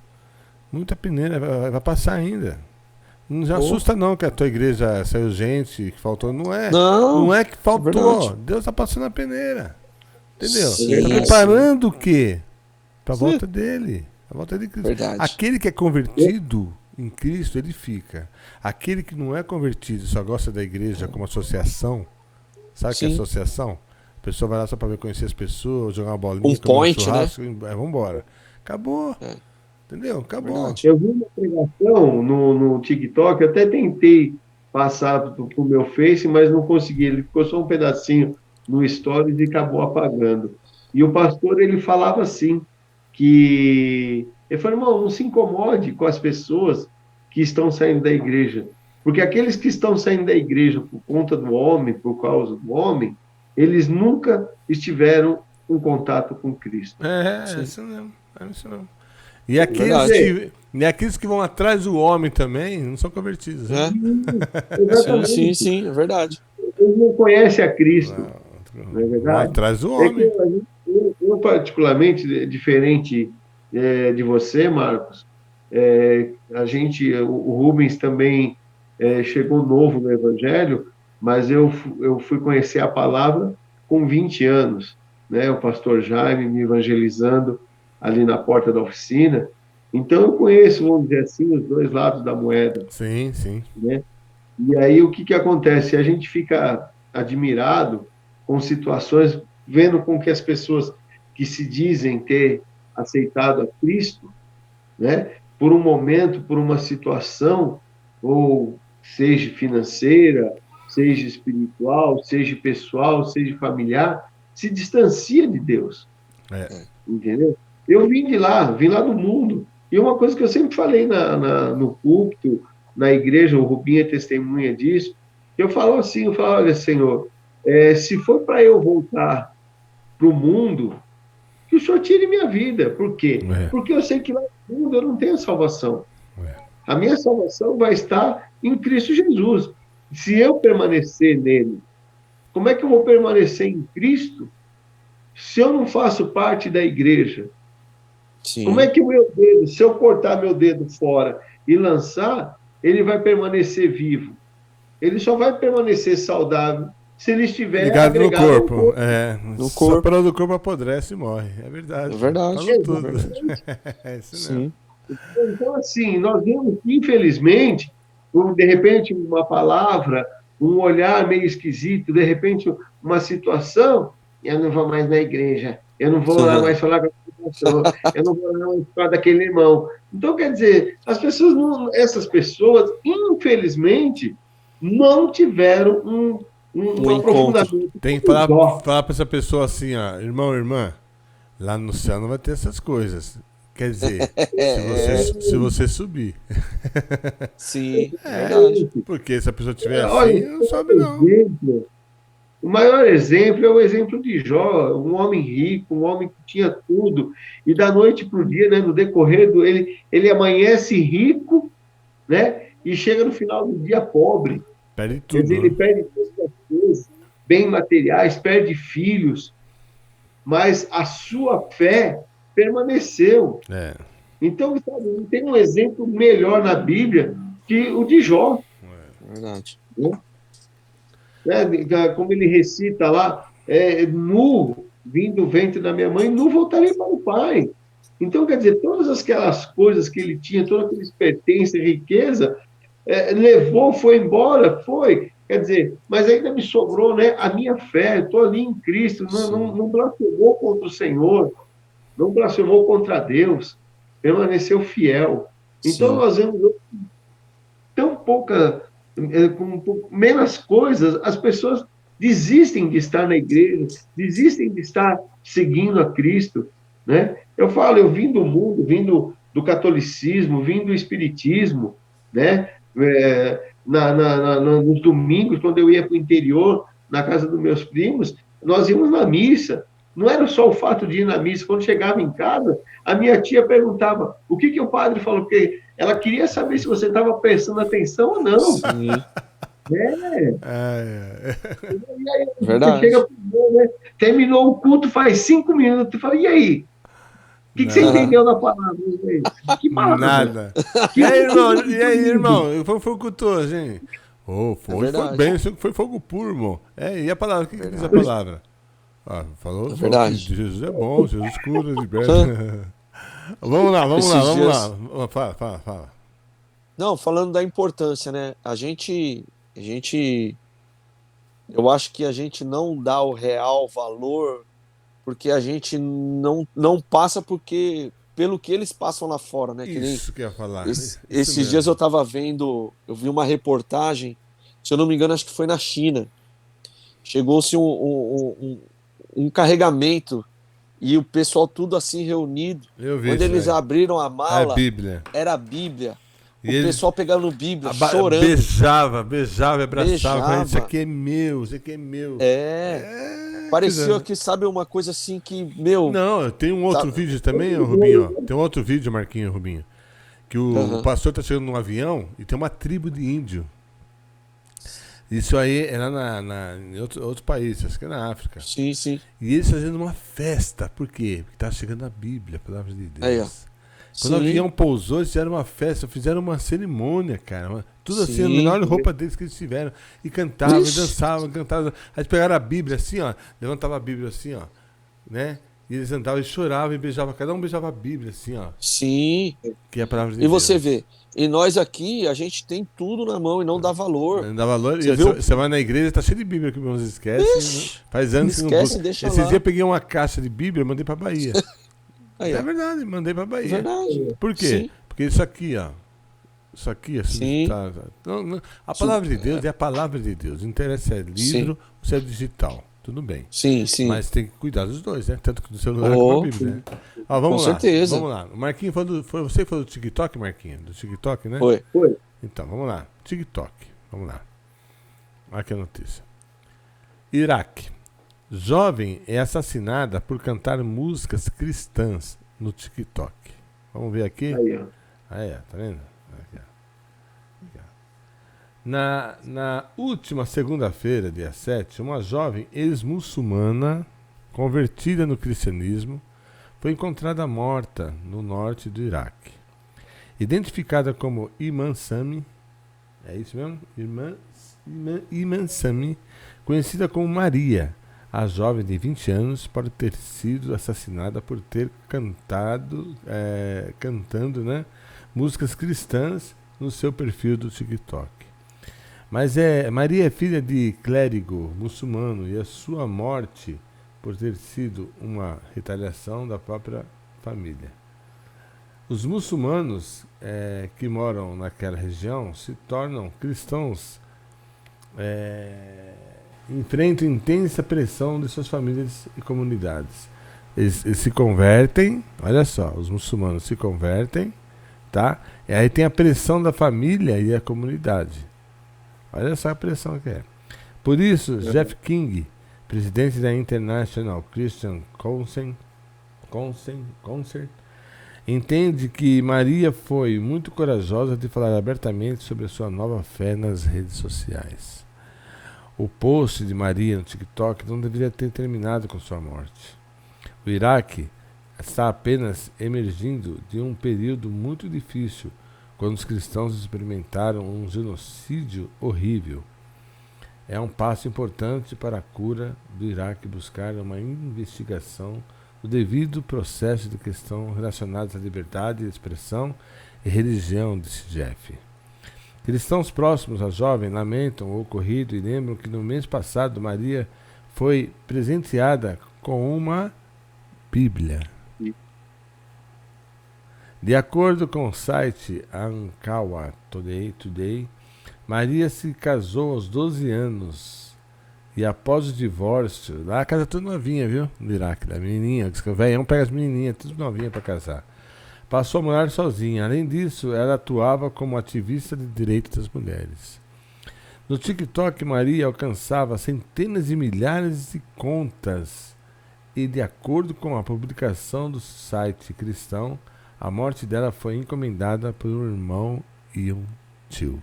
Muita peneira, vai passar ainda. Não Oh. assusta não que a tua igreja saiu gente, que faltou. Não é. Não, Não é que faltou. verdade. Deus está passando a peneira. Entendeu? Sim, Está preparando o quê? Para a Sim. volta dele. A volta de Cristo. Verdade. Aquele que é convertido em Cristo, ele fica. Aquele que não é convertido, só gosta da igreja como associação. Sabe o que é Sim. associação? A pessoa vai lá só para ver conhecer as pessoas, jogar uma bolinha, comer point, churrasco, vambora. Acabou. É. Entendeu? Acabou. Verdade. Eu vi uma pregação no TikTok, eu até tentei passar para o meu Face, mas não consegui. Ele ficou só um pedacinho no Stories e acabou apagando. E o pastor, ele falava assim, que... Ele falou, irmão, não se incomode com as pessoas que estão saindo da igreja. Porque aqueles que estão saindo da igreja por conta do homem, por causa do homem, eles nunca estiveram em contato com Cristo. É isso mesmo. É isso mesmo. E aqueles que vão atrás do homem também não são convertidos. Né? Sim, é verdade. Eles não conhecem a Cristo. Não é verdade? Vão atrás do homem. Eu, particularmente, diferente de você, Marcos, o Rubens também chegou novo no Evangelho, mas eu fui conhecer a palavra com 20 anos, né? O pastor Jaime me evangelizando ali na porta da oficina. Então eu conheço, vamos dizer assim, os dois lados da moeda. Sim, sim. Né? E aí o que acontece? A gente fica admirado com situações, vendo com que as pessoas que se dizem ter aceitado a Cristo, né, por um momento, por uma situação, ou seja financeira, seja espiritual, seja pessoal, seja familiar, se distancia de Deus. Entendeu? Eu vim lá do mundo. E uma coisa que eu sempre falei no púlpito, na igreja, o Rubinho é testemunha disso, eu falo assim, olha, Senhor, se for para eu voltar para o mundo, que o Senhor tire minha vida. Por quê? Porque eu sei que lá no mundo eu não tenho salvação. A minha salvação vai estar em Cristo Jesus. Se eu permanecer nele, como é que eu vou permanecer em Cristo se eu não faço parte da igreja? Sim. Como é que o meu dedo, se eu cortar meu dedo fora e lançar, ele vai permanecer vivo? Ele só vai permanecer saudável se ele estiver ligado no corpo. No Só corpo. pelo do corpo apodrece e morre. É verdade. É verdade. Falou tudo. É isso mesmo. Sim. Então, assim, nós vemos que, infelizmente, de repente, uma palavra, um olhar meio esquisito, de repente, uma situação, eu não vou mais na igreja, eu não vou lá mais falar com a pessoa, eu não vou lá mais falar daquele irmão. Então, quer dizer, essas pessoas, infelizmente, não tiveram um aprofundamento. Tem que falar para essa pessoa assim, ó, irmão, irmã, lá no céu não vai ter essas coisas. Quer dizer, se você subir. Sim, verdade. Porque se a pessoa estiver assim, não sobe não. O maior exemplo é o exemplo de Jó, um homem rico, um homem que tinha tudo, e da noite para o dia, né, no decorrer do ele amanhece rico, né, e chega no final do dia pobre. Perde tudo. Quer dizer, ele perde todas as coisas, bens materiais, perde filhos, mas a sua fé permaneceu. Então, sabe, não tem um exemplo melhor na Bíblia que o de Jó. Verdade. Como ele recita lá, nu, vim do ventre da minha mãe, nu voltarei para o Pai. Então, quer dizer, todas aquelas coisas que ele tinha, todas aquelas pertences, riqueza, levou, foi embora, foi. Quer dizer, mas ainda me sobrou, né, a minha fé, estou ali em Cristo, não blasfemou contra o Senhor, não blasfemou contra Deus, permaneceu fiel. Então, nós vemos tão pouca, com menos coisas, as pessoas desistem de estar na igreja, desistem de estar seguindo a Cristo, né? Eu falo, eu vim do mundo, vim do catolicismo, vim do espiritismo, né? Nos domingos, quando eu ia para o interior, na casa dos meus primos, nós íamos na missa. não era só o fato de ir na missa. Quando chegava em casa, a minha tia perguntava o que o padre falou, porque ela queria saber se você estava prestando atenção ou não. Sim, E aí, você chega verdade. pro irmão, né? Terminou o culto faz 5 minutos, e fala, e aí? O que você Não, entendeu na palavra? Que palavra? nada. Que E aí, irmão? Foi fogo cultor, gente? Oh, É foi verdade. bem, foi fogo puro, irmão. E a palavra? O que diz a palavra? Ah, É falou que verdade. Jesus é bom, Jesus cura, liberta. Vamos lá, vamos lá, Esses vamos dias. lá. Fala. Não, falando da importância, né? Eu acho que a gente não dá o real valor porque a gente não passa pelo que eles passam lá fora, né? Que nem Isso que eu ia falar. Isso esses dias eu mesmo. tava vendo, eu vi uma reportagem, se eu não me engano, acho que foi na China. Chegou-se um carregamento e o pessoal tudo assim reunido. Eu vi Quando isso eles daí. abriram a A mala, Bíblia. era a Bíblia. E O eles pessoal pegando Bíblia, chorando, beijava, abraçava. Falando, isso beijava. aqui é meu, isso aqui é meu. É, parecia que, sabe, uma coisa assim que, meu, Não, tem um tá, outro vídeo também, ô, Rubinho, ó. Tem um outro vídeo, Marquinho, Rubinho. Que o aham, pastor tá chegando num avião e tem uma tribo de índio. Isso aí era em outro país, acho que é na África. sim, sim, E eles fazendo uma festa. Por quê? Porque tá chegando a Bíblia, a palavra de aí, ó, Deus. Quando o sim, avião pousou, eles fizeram uma festa, fizeram uma cerimônia, cara. Tudo assim, a sim, melhor roupa deles que eles tiveram. E cantavam, e ixi, dançavam, cantavam. Aí eles pegaram a Bíblia assim, ó. Levantava a Bíblia assim, ó. Né? E eles andavam e choravam e beijavam. Cada um beijava a Bíblia assim, ó. sim, Que é a palavra de e você Deus. vê, e nós aqui, a gente tem tudo na mão e não dá valor, Não dá valor. você E viu? você vai na igreja, tá cheio de Bíblia que meus esquecem. Né? Ixi, Faz anos que não busca. esquece, deixa Esses dias eu lá, peguei uma caixa de Bíblia e mandei pra Bahia. aí, É ó, verdade, mandei pra Bahia. verdade, Por quê? sim, Porque isso aqui, ó. Isso aqui é sim, a palavra de Deus é a palavra de Deus. Não interessa se é sim, livro ou se é digital. Tudo bem. sim, sim, Mas tem que cuidar dos dois, né? Tanto do celular como a oh, Bíblia, né? Ó, com vamos lá. certeza, Vamos lá. O Marquinho foi você que falou do TikTok, Marquinho? Do TikTok, né? foi, Foi. Então, vamos lá. TikTok. Vamos lá. Olha aqui a notícia. Iraque. Jovem é assassinada por cantar músicas cristãs no TikTok. Vamos ver aqui? Aí, ó. Aí, ó, tá vendo? Aqui, ó. Aqui, ó. Na última segunda-feira, dia 7, uma jovem ex-muçulmana convertida no cristianismo foi encontrada morta no norte do Iraque. Identificada como Iman Sami, é isso mesmo? Iman Sami, conhecida como Maria, a jovem de 20 anos pode ter sido assassinada por ter cantando, né, músicas cristãs no seu perfil do TikTok. Mas Maria é filha de clérigo muçulmano e a sua morte por ter sido uma retaliação da própria família. Os muçulmanos que moram naquela região se tornam cristãos, enfrentam intensa pressão de suas famílias e comunidades. Eles se convertem, olha só, os muçulmanos se convertem, tá? E aí tem a pressão da família e a comunidade. Olha só a pressão que é. Por isso, Jeff King, presidente da International Christian Concert, entende que Maria foi muito corajosa de falar abertamente sobre a sua nova fé nas redes sociais. O post de Maria no TikTok não deveria ter terminado com sua morte. O Iraque está apenas emergindo de um período muito difícil, quando os cristãos experimentaram um genocídio horrível. É um passo importante para a cura do Iraque buscar uma investigação do devido processo de questões relacionadas à liberdade de expressão e religião, disse Jeff. Cristãos próximos à jovem lamentam o ocorrido e lembram que no mês passado Maria foi presenteada com uma Bíblia. De acordo com o site Ankawa Today, Maria se casou aos 12 anos e após o divórcio, lá a casa toda novinha, viu? No Iraque, da menininha, o velhão pega as menininhas, tudo novinha para casar. Passou a morar sozinha. Além disso, ela atuava como ativista de direitos das mulheres. No TikTok, Maria alcançava centenas de milhares de contas e, de acordo com a publicação do site cristão, a morte dela foi encomendada por um irmão e um tio.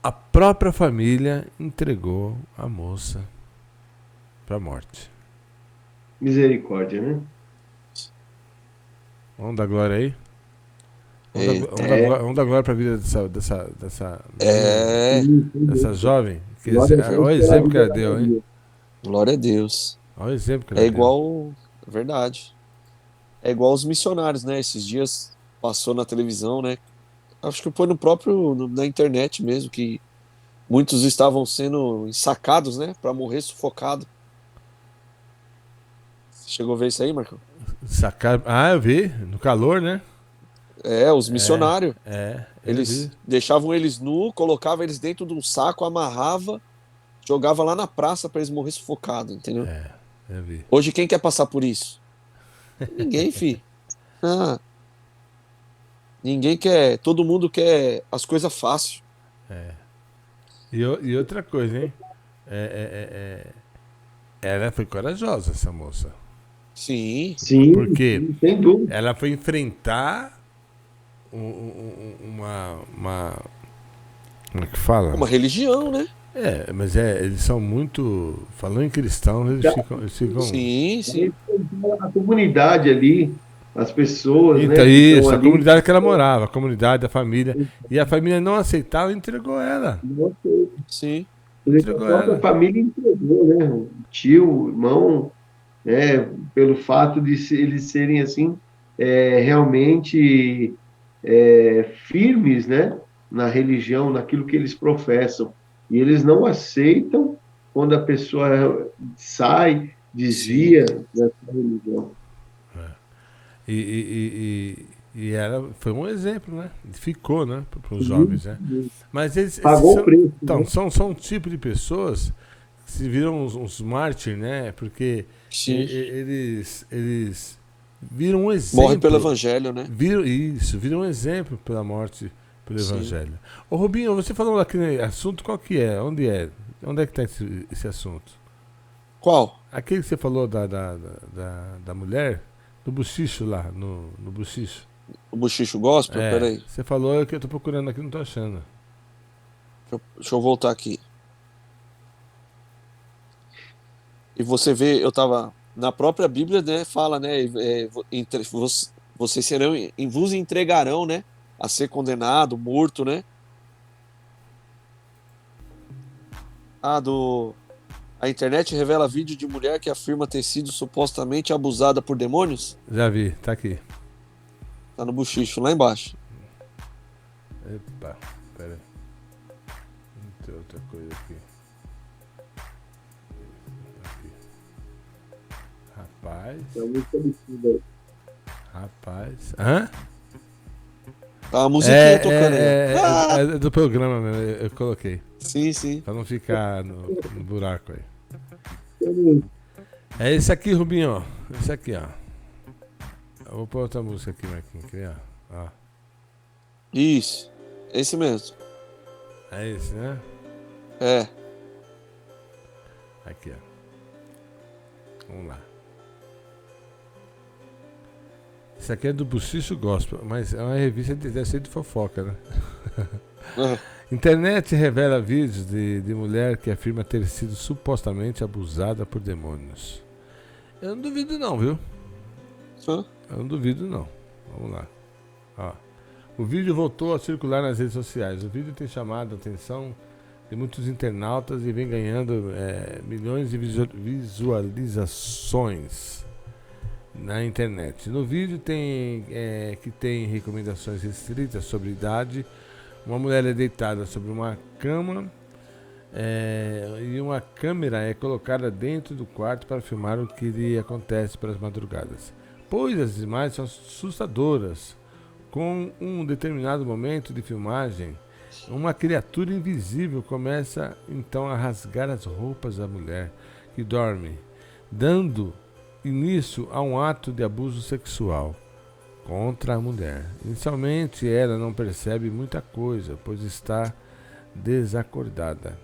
A própria família entregou a moça para a morte. Misericórdia, né? Vamos dar glória aí? Vamos dar glória para a vida dessa jovem. Olha o exemplo que ela deu, hein? Glória a Deus. Olha o exemplo que ela É deu. igual, é verdade. É igual os missionários, né? Esses dias passou na televisão, né? Acho que foi na internet mesmo, que muitos estavam sendo ensacados, né? Para morrer sufocado. Você chegou a ver isso aí, Marcão? Eu vi, no calor, né? Os missionários. Eu Eles vi. deixavam eles nus, colocavam eles dentro de um saco, amarrava, jogava lá na praça para eles morrer sufocados, entendeu? Eu vi. Hoje quem quer passar por isso? Ninguém, fi. Ninguém quer. Todo mundo quer as coisas fáceis. E outra coisa, hein? Ela foi corajosa, essa moça. Sim. Sim, Porque sem dúvida. ela foi enfrentar como é que fala? Uma religião, né? Mas eles são muito. Falando em cristãos, eles ficam. Sim. A comunidade ali, as pessoas, Então, né? isso, a ali, comunidade que ela morava, a comunidade, a família. E a família não aceitava e entregou ela. Sim. A própria família entregou, né? O tio, o irmão, né? Pelo fato de eles serem assim, realmente firmes, né? Na religião, naquilo que eles professam. E eles não aceitam quando a pessoa sai, desvia dessa religião. E ela foi um exemplo, né? Ficou, né? Para os jovens, né? Mas eles Pagou são, o preço. então, Né? são um tipo de pessoas que se viram uns mártires, né? Porque eles viram um exemplo. Morre pelo evangelho, né? Viram um exemplo pela morte pelo evangelho. Ô Rubinho, você falou daquele assunto, qual que é? Onde é? Onde é que está esse assunto? Qual? Aquele que você falou da mulher, do bochicho lá, no bochicho. O bochicho gospel? Peraí. Você falou que eu tô procurando aqui, não tô achando. Deixa eu voltar aqui. E você vê, eu tava na própria Bíblia, né? Fala, né? Vocês serão, vos entregarão, né? A ser condenado, morto, né? A internet revela vídeo de mulher que afirma ter sido supostamente abusada por demônios? Já vi, tá aqui. Tá no bochicho, lá embaixo. Epa, pera aí. Não tem outra coisa aqui. Rapaz. É muito parecido. Rapaz. Hã? Tá a musiquinha tocando aí. É do programa mesmo, eu coloquei. Sim. Pra não ficar no buraco aí. É esse aqui, Rubinho, ó. Esse aqui, ó. Eu vou pôr outra música aqui, Marquinhos. Aqui, ó. Isso. Esse mesmo. É esse, né? É. Aqui, ó. Vamos lá. Isso aqui é do Buchicho Gospel, mas é uma revista deve ser de fofoca, né? Internet revela vídeos de mulher que afirma ter sido supostamente abusada por demônios. Eu não duvido não, viu? Eu não duvido não. Vamos lá. Ó. O vídeo voltou a circular nas redes sociais. O vídeo tem chamado a atenção de muitos internautas e vem ganhando milhões de visualizações na internet. No vídeo que tem recomendações restritas sobre idade. Uma mulher é deitada sobre uma cama e uma câmera é colocada dentro do quarto para filmar o que lhe acontece pelas madrugadas. Pois as imagens são assustadoras. Com um determinado momento de filmagem, uma criatura invisível começa então a rasgar as roupas da mulher que dorme, dando início a um ato de abuso sexual contra a mulher. Inicialmente ela não percebe muita coisa, pois está desacordada.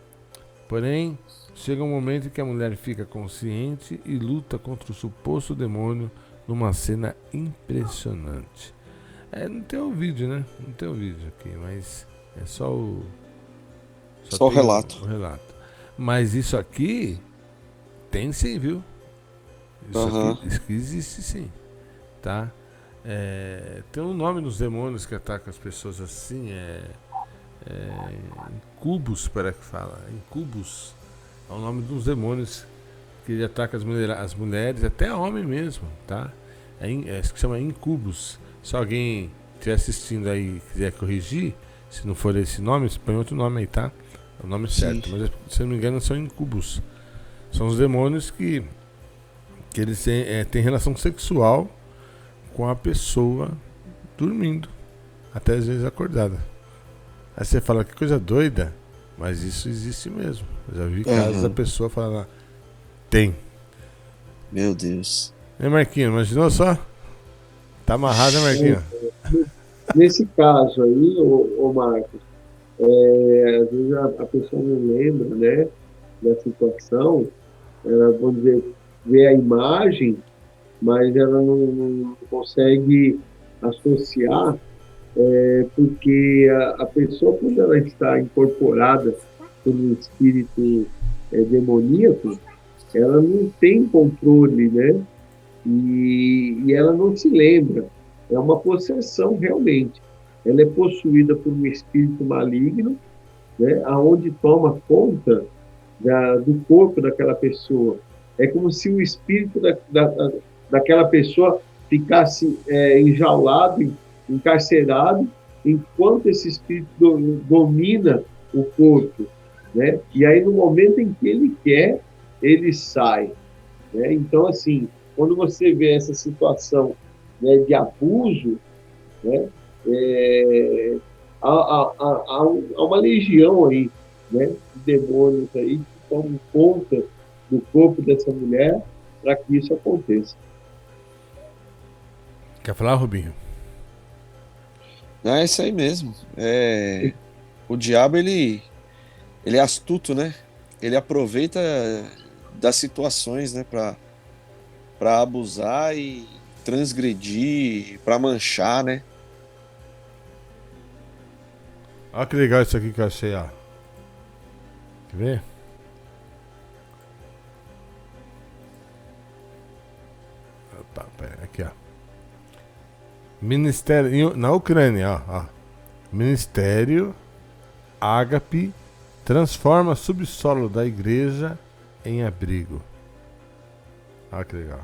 Porém, chega um momento em que a mulher fica consciente e luta contra o suposto demônio numa cena impressionante. Não tem o vídeo, né? Não tem o vídeo aqui, mas é só o... Só o relato. O relato. Mas isso aqui tem sim, viu? Isso aqui existe sim, tá? Tem um nome nos demônios que atacam as pessoas assim, incubus, parece que fala. Incubus é o nome dos demônios que ele ataca as mulheres, até homem mesmo, tá? Isso que chama incubus. Se alguém estiver assistindo aí e quiser corrigir, se não for esse nome, você põe outro nome aí, tá? É o nome certo, mas se não me engano são incubus. São os demônios que eles têm relação sexual com a pessoa dormindo, até às vezes acordada. Aí você fala, que coisa doida, mas isso existe mesmo. Eu já vi casos da pessoa falando, tem. Meu Deus. Marquinhos, imaginou só? Tá amarrado, né, Marquinhos? Nesse caso aí, ô Marcos, às vezes a pessoa não lembra, né, da situação, ela, vamos dizer, vê a imagem, mas ela não consegue associar, porque a pessoa, quando ela está incorporada por um espírito demoníaco, ela não tem controle, né? E ela não se lembra. É uma possessão realmente. Ela é possuída por um espírito maligno, né, aonde toma conta do corpo daquela pessoa. É como se o espírito daquela pessoa ficasse enjaulado, encarcerado, enquanto esse espírito domina o corpo, né? E aí, no momento em que ele quer, ele sai, né? Então, assim, quando você vê essa situação, né, de abuso, né, há uma legião aí, né, de demônios aí que tomam conta do corpo dessa mulher para que isso aconteça. Quer falar, Rubinho? É isso aí mesmo. O diabo, ele é astuto, né? Ele aproveita das situações, né, para abusar e transgredir, para manchar, né? Olha que legal isso aqui que eu achei, ó. Quer ver? Opa, pera, aqui, ó. Ministério na Ucrânia, ó. Ministério Ágape transforma subsolo da igreja em abrigo. Olha que legal.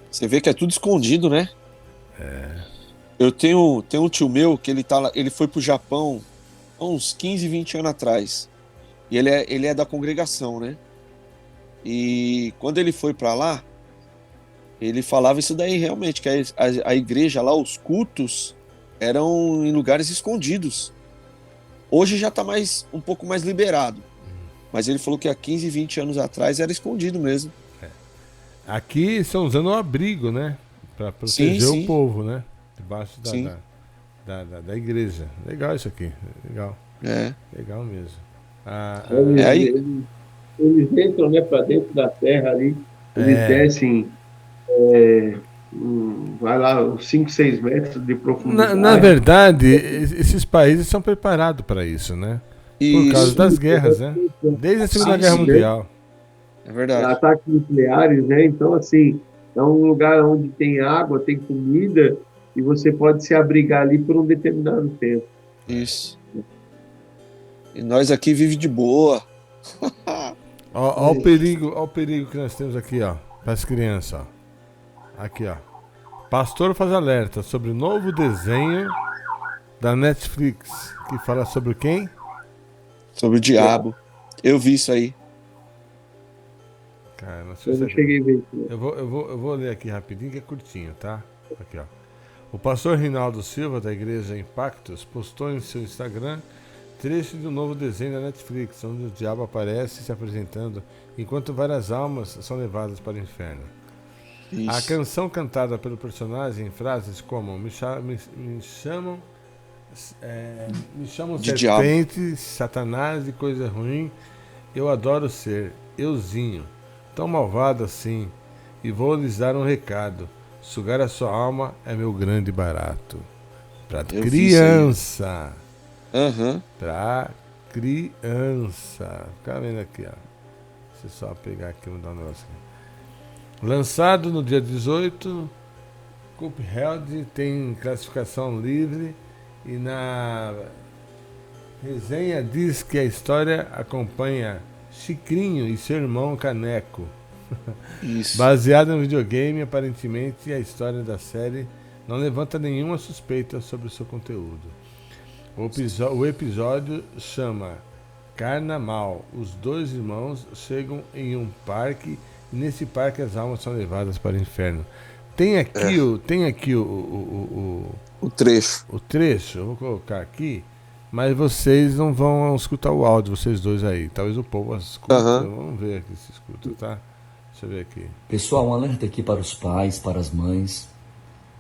Você vê que é tudo escondido, né? Eu tenho um tio meu que ele foi pro Japão há uns 15, 20 anos atrás. E ele é da congregação, né? E quando ele foi para lá, ele falava isso daí realmente, que a igreja lá, os cultos, eram em lugares escondidos. Hoje já tá um pouco mais liberado. Mas ele falou que há 15, 20 anos atrás era escondido mesmo. Aqui estão usando o abrigo, né? Para proteger sim. o povo, né? Debaixo da igreja. Legal isso aqui. Legal. Legal mesmo. Eles entram, né, para dentro da terra ali, eles descem, vai lá, uns 5, 6 metros de profundidade. Na verdade, esses países são preparados para isso, né? Por causa das guerras, né? Desde a Segunda Guerra Mundial. É verdade. Ataques nucleares, né? Então, assim, é um lugar onde tem água, tem comida, e você pode se abrigar ali por um determinado tempo. Isso. E nós aqui vivemos de boa. Ó o perigo que nós temos aqui, ó, para as crianças, ó. Aqui, ó. Pastor faz alerta sobre o novo desenho da Netflix, que fala sobre quem? Sobre o diabo. Eu vi isso aí. Cara, eu não cheguei a ver isso. Eu vou ler aqui rapidinho, que é curtinho, tá? Aqui, ó. O pastor Rinaldo Silva, da Igreja Impactos, postou em seu Instagram trecho do novo desenho da Netflix, onde o diabo aparece se apresentando, enquanto várias almas são levadas para o inferno. Isso. A canção cantada pelo personagem em frases como me chamam Me chamam De serpente, satanás e coisa ruim. Eu adoro ser euzinho, tão malvado assim. E vou lhes dar um recado. Sugar a sua alma é meu grande barato. Pra Eu vi isso aí. criança. Aham. Pra criança. Fica vendo aqui, ó. Deixa eu só pegar aqui e mudar um negócio aqui. Lançado no dia 18, Cuphead tem classificação livre e na resenha diz que a história acompanha Chicrinho e seu irmão Caneco. Isso. Baseado no videogame, aparentemente a história da série não levanta nenhuma suspeita sobre o seu conteúdo. O episódio chama Carnaval. Os dois irmãos chegam em um parque e nesse parque as almas são levadas para o inferno. Tem aqui O trecho. o trecho, eu vou colocar aqui, mas vocês não vão escutar o áudio, vocês dois aí. Talvez o povo escute. Aham. Vamos ver aqui se escuta, tá? Deixa eu ver aqui. Pessoal, um alerta aqui para os pais, para as mães.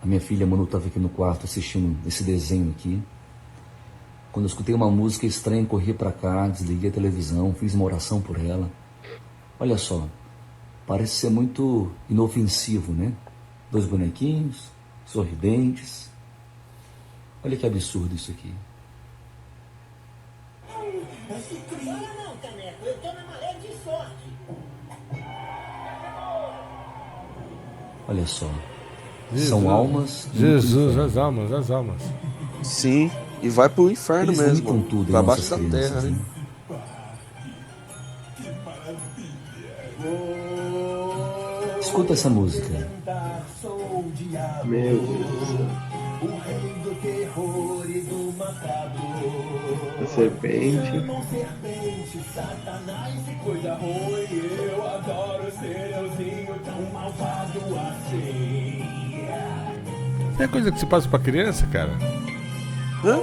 A minha filha Manu estava aqui no quarto assistindo esse desenho aqui. Quando eu escutei uma música estranha, corri para cá, desliguei a televisão, fiz uma oração por ela. Olha só, parece ser muito inofensivo, né? Dois bonequinhos, sorridentes. Olha que absurdo isso aqui. Não, Caneco, eu tô na maré de sorte. Olha só. Jesus. São almas. Jesus, as almas. Sim. E vai pro inferno Eles mesmo. limpam tudo em Pra nossas baixo da terra, crianças, né? Escuta essa música. Meu Deus do céu. O rei do terror e do macabro. A serpente. Serpente, satanás e coisa ruim. Eu adoro ser euzinho tão malvado assim. É coisa que se passa pra criança, cara. Hã?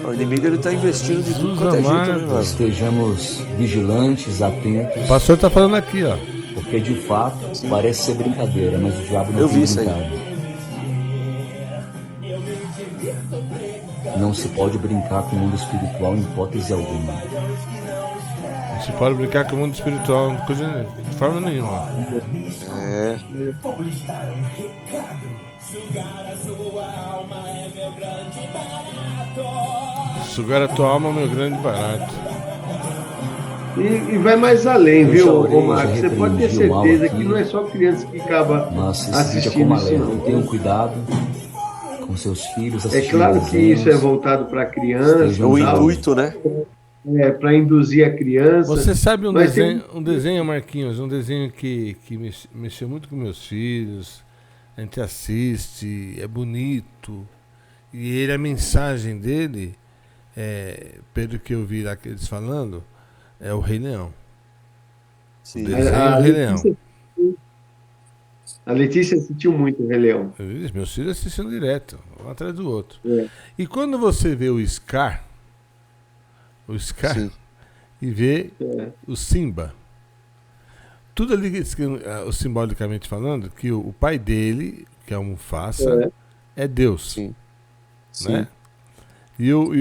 O inimigo ele tá investindo de tudo quanto é jeito, né, mano? Estejamos vigilantes, atentos. O pastor tá falando aqui, ó. Porque de fato parece ser brincadeira, mas o diabo não Eu tem vi isso aí. brincado. Não se pode brincar com o mundo espiritual em hipótese alguma. Não se pode brincar com o mundo espiritual, coisa de forma nenhuma. É. Sugar a tua alma é meu grande barato. E vai mais além, Eu viu, já orei, ô Marcos? já Você pode ter repreendi o mal certeza aqui. que não é só criança que acaba Mas esse vídeo é assistindo como isso, alerta. não. Tenham cuidado com seus filhos É assistindo claro que desenhos. isso é voltado para criança, Estejam O Não. intuito, né? para induzir a criança. Você sabe Mas tem- um desenho, Marquinhos, um desenho que mexeu muito com meus filhos. A gente assiste, é bonito. E a mensagem dele, pelo que eu vi lá que eles falando, é o Rei Leão. Sim. Desenho do Rei Leão. A Letícia assistiu muito o Rei Leão. Meus filhos assistindo direto, um atrás do outro. É. E quando você vê o Scar Sim. e vê É. o Simba, tudo ali, simbolicamente falando, que o pai dele, que é o Mufasa, é Deus, Sim. né? E o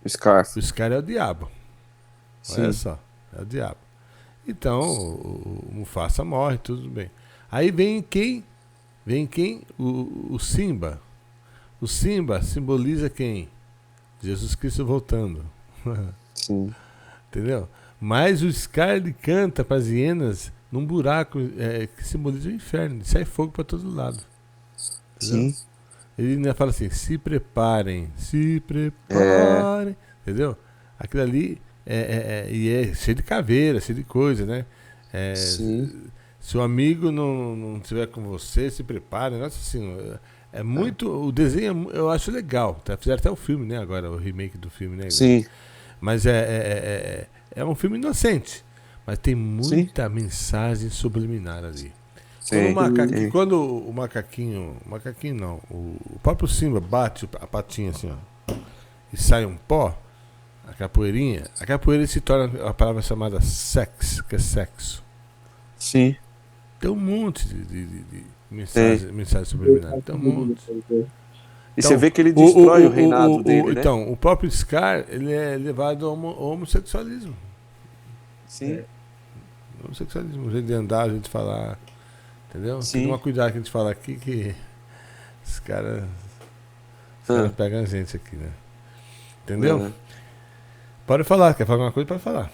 Scar. Scar é o diabo. Sim. Olha só, é o diabo. Então, o Mufasa morre, tudo bem. Aí vem quem? O Simba. O Simba simboliza quem? Jesus Cristo voltando. Sim. Entendeu? Mas o Scar ele canta para as hienas num buraco que simboliza o inferno. Sai fogo para todo lado. Entendeu? Sim. Ele ainda fala assim: se preparem. Entendeu? Aquilo ali é cheio de caveira, cheio de coisa, né? Sim. Se o amigo não estiver com você, se prepare. Nossa, assim, é muito. O desenho eu acho legal. Tá? Fizeram até o filme, né? Agora, o remake do filme, né? Sim. Mas é um filme inocente. Mas tem muita mensagem subliminar ali. Sim. Quando o macaquinho não, o próprio Simba bate a patinha assim, ó, e sai um pó, a capoeira se torna a palavra chamada sex, que é sexo. Sim. Tem um monte Mensagem subliminar. Então, um monte. E você vê que ele destrói o reinado dele, né? Então, o próprio Scar, ele é levado ao homossexualismo. Sim. Homossexualismo, o jeito de andar, o jeito de falar. Entendeu? Sim. Tem que tomar cuidado que a gente fala aqui, que os caras pegam a gente aqui, né? Entendeu? Pode falar, quer falar alguma coisa? Pode falar.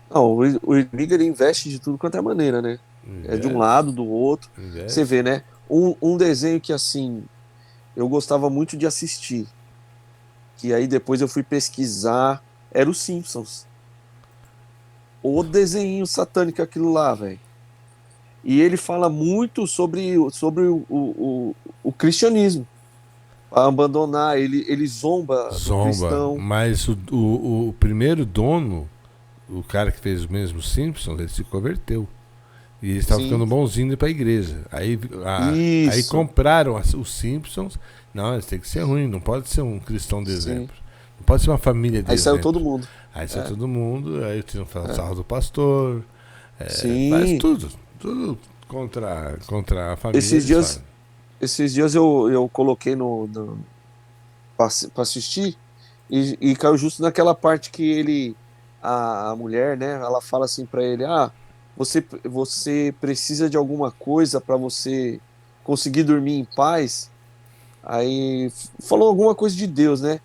Não, o inimigo, ele investe de tudo quanto é maneira, né? É de um lado, do outro. Você vê, né? Um desenho que, assim, eu gostava muito de assistir, que aí depois eu fui pesquisar, era os Simpsons. O desenho satânico, aquilo lá, velho. E ele fala muito sobre o cristianismo. A abandonar, ele zomba do cristão. Mas o primeiro dono, o cara que fez os mesmos Simpsons, ele se converteu. E ele estava ficando bonzinho para a igreja. Aí compraram os Simpsons. Não, eles têm que ser ruim, não pode ser um cristão de exemplo. Não pode ser uma família de exemplo. Aí saiu todo mundo. Aí saiu todo mundo, aí tinham falado sarro do pastor. Sim. Faz tudo contra a família. Esses dias eu coloquei pra assistir e caiu justo naquela parte que a mulher, né, ela fala assim pra ele: você precisa de alguma coisa pra você conseguir dormir em paz? Aí falou alguma coisa de Deus, né?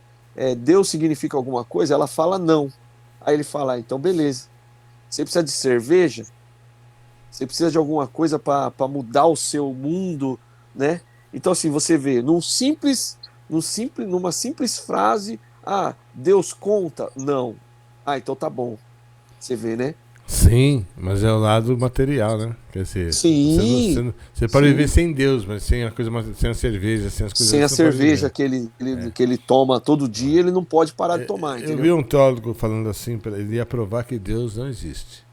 Deus significa alguma coisa? Ela fala não. Aí ele fala: então beleza. Você precisa de cerveja? Você precisa de alguma coisa para mudar o seu mundo, né? Então, assim, você vê, numa simples frase, Deus conta? Não. Então tá bom. Você vê, né? Sim, mas é o lado material, né? Quer dizer, você pode viver sem Deus, mas sem a cerveja, sem as coisas. Sem a cerveja que ele toma todo dia, ele não pode parar de tomar, entendeu? Eu vi um teólogo falando assim, ele ia provar que Deus não existe.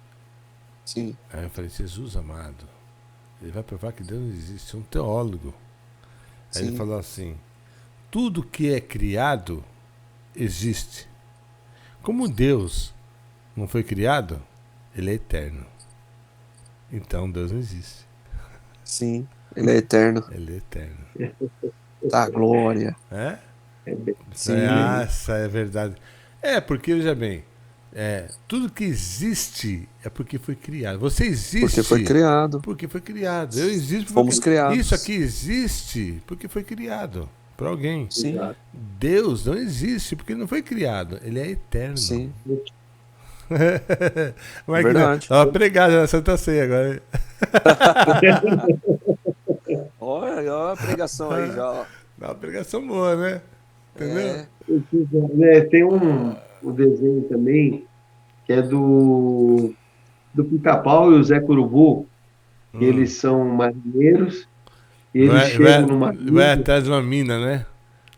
Sim. Aí eu falei: Jesus amado, ele vai provar que Deus não existe, é um teólogo. Aí ele falou assim: tudo que é criado existe. Como Deus não foi criado, ele é eterno. Então Deus não existe. Sim, ele é eterno. Ele é eterno. Tá, glória. Sim. Essa é verdade. Porque, veja bem, tudo que existe é porque foi criado. Você existe porque foi criado. Porque foi criado. Eu existo Fomos criados. Isso aqui existe porque foi criado por alguém. Sim. Deus não existe porque ele não foi criado. Ele é eterno. Sim. Verdade. Tava pregado na Santa Ceia agora. Olha a pregação aí já. Ó. Uma pregação boa, né? Entendeu? Tem um desenho também que é do Pica-Pau e o Zé Curubu. Eles são marinheiros e eles chegam numa ilha. Vai atrás de uma mina, né?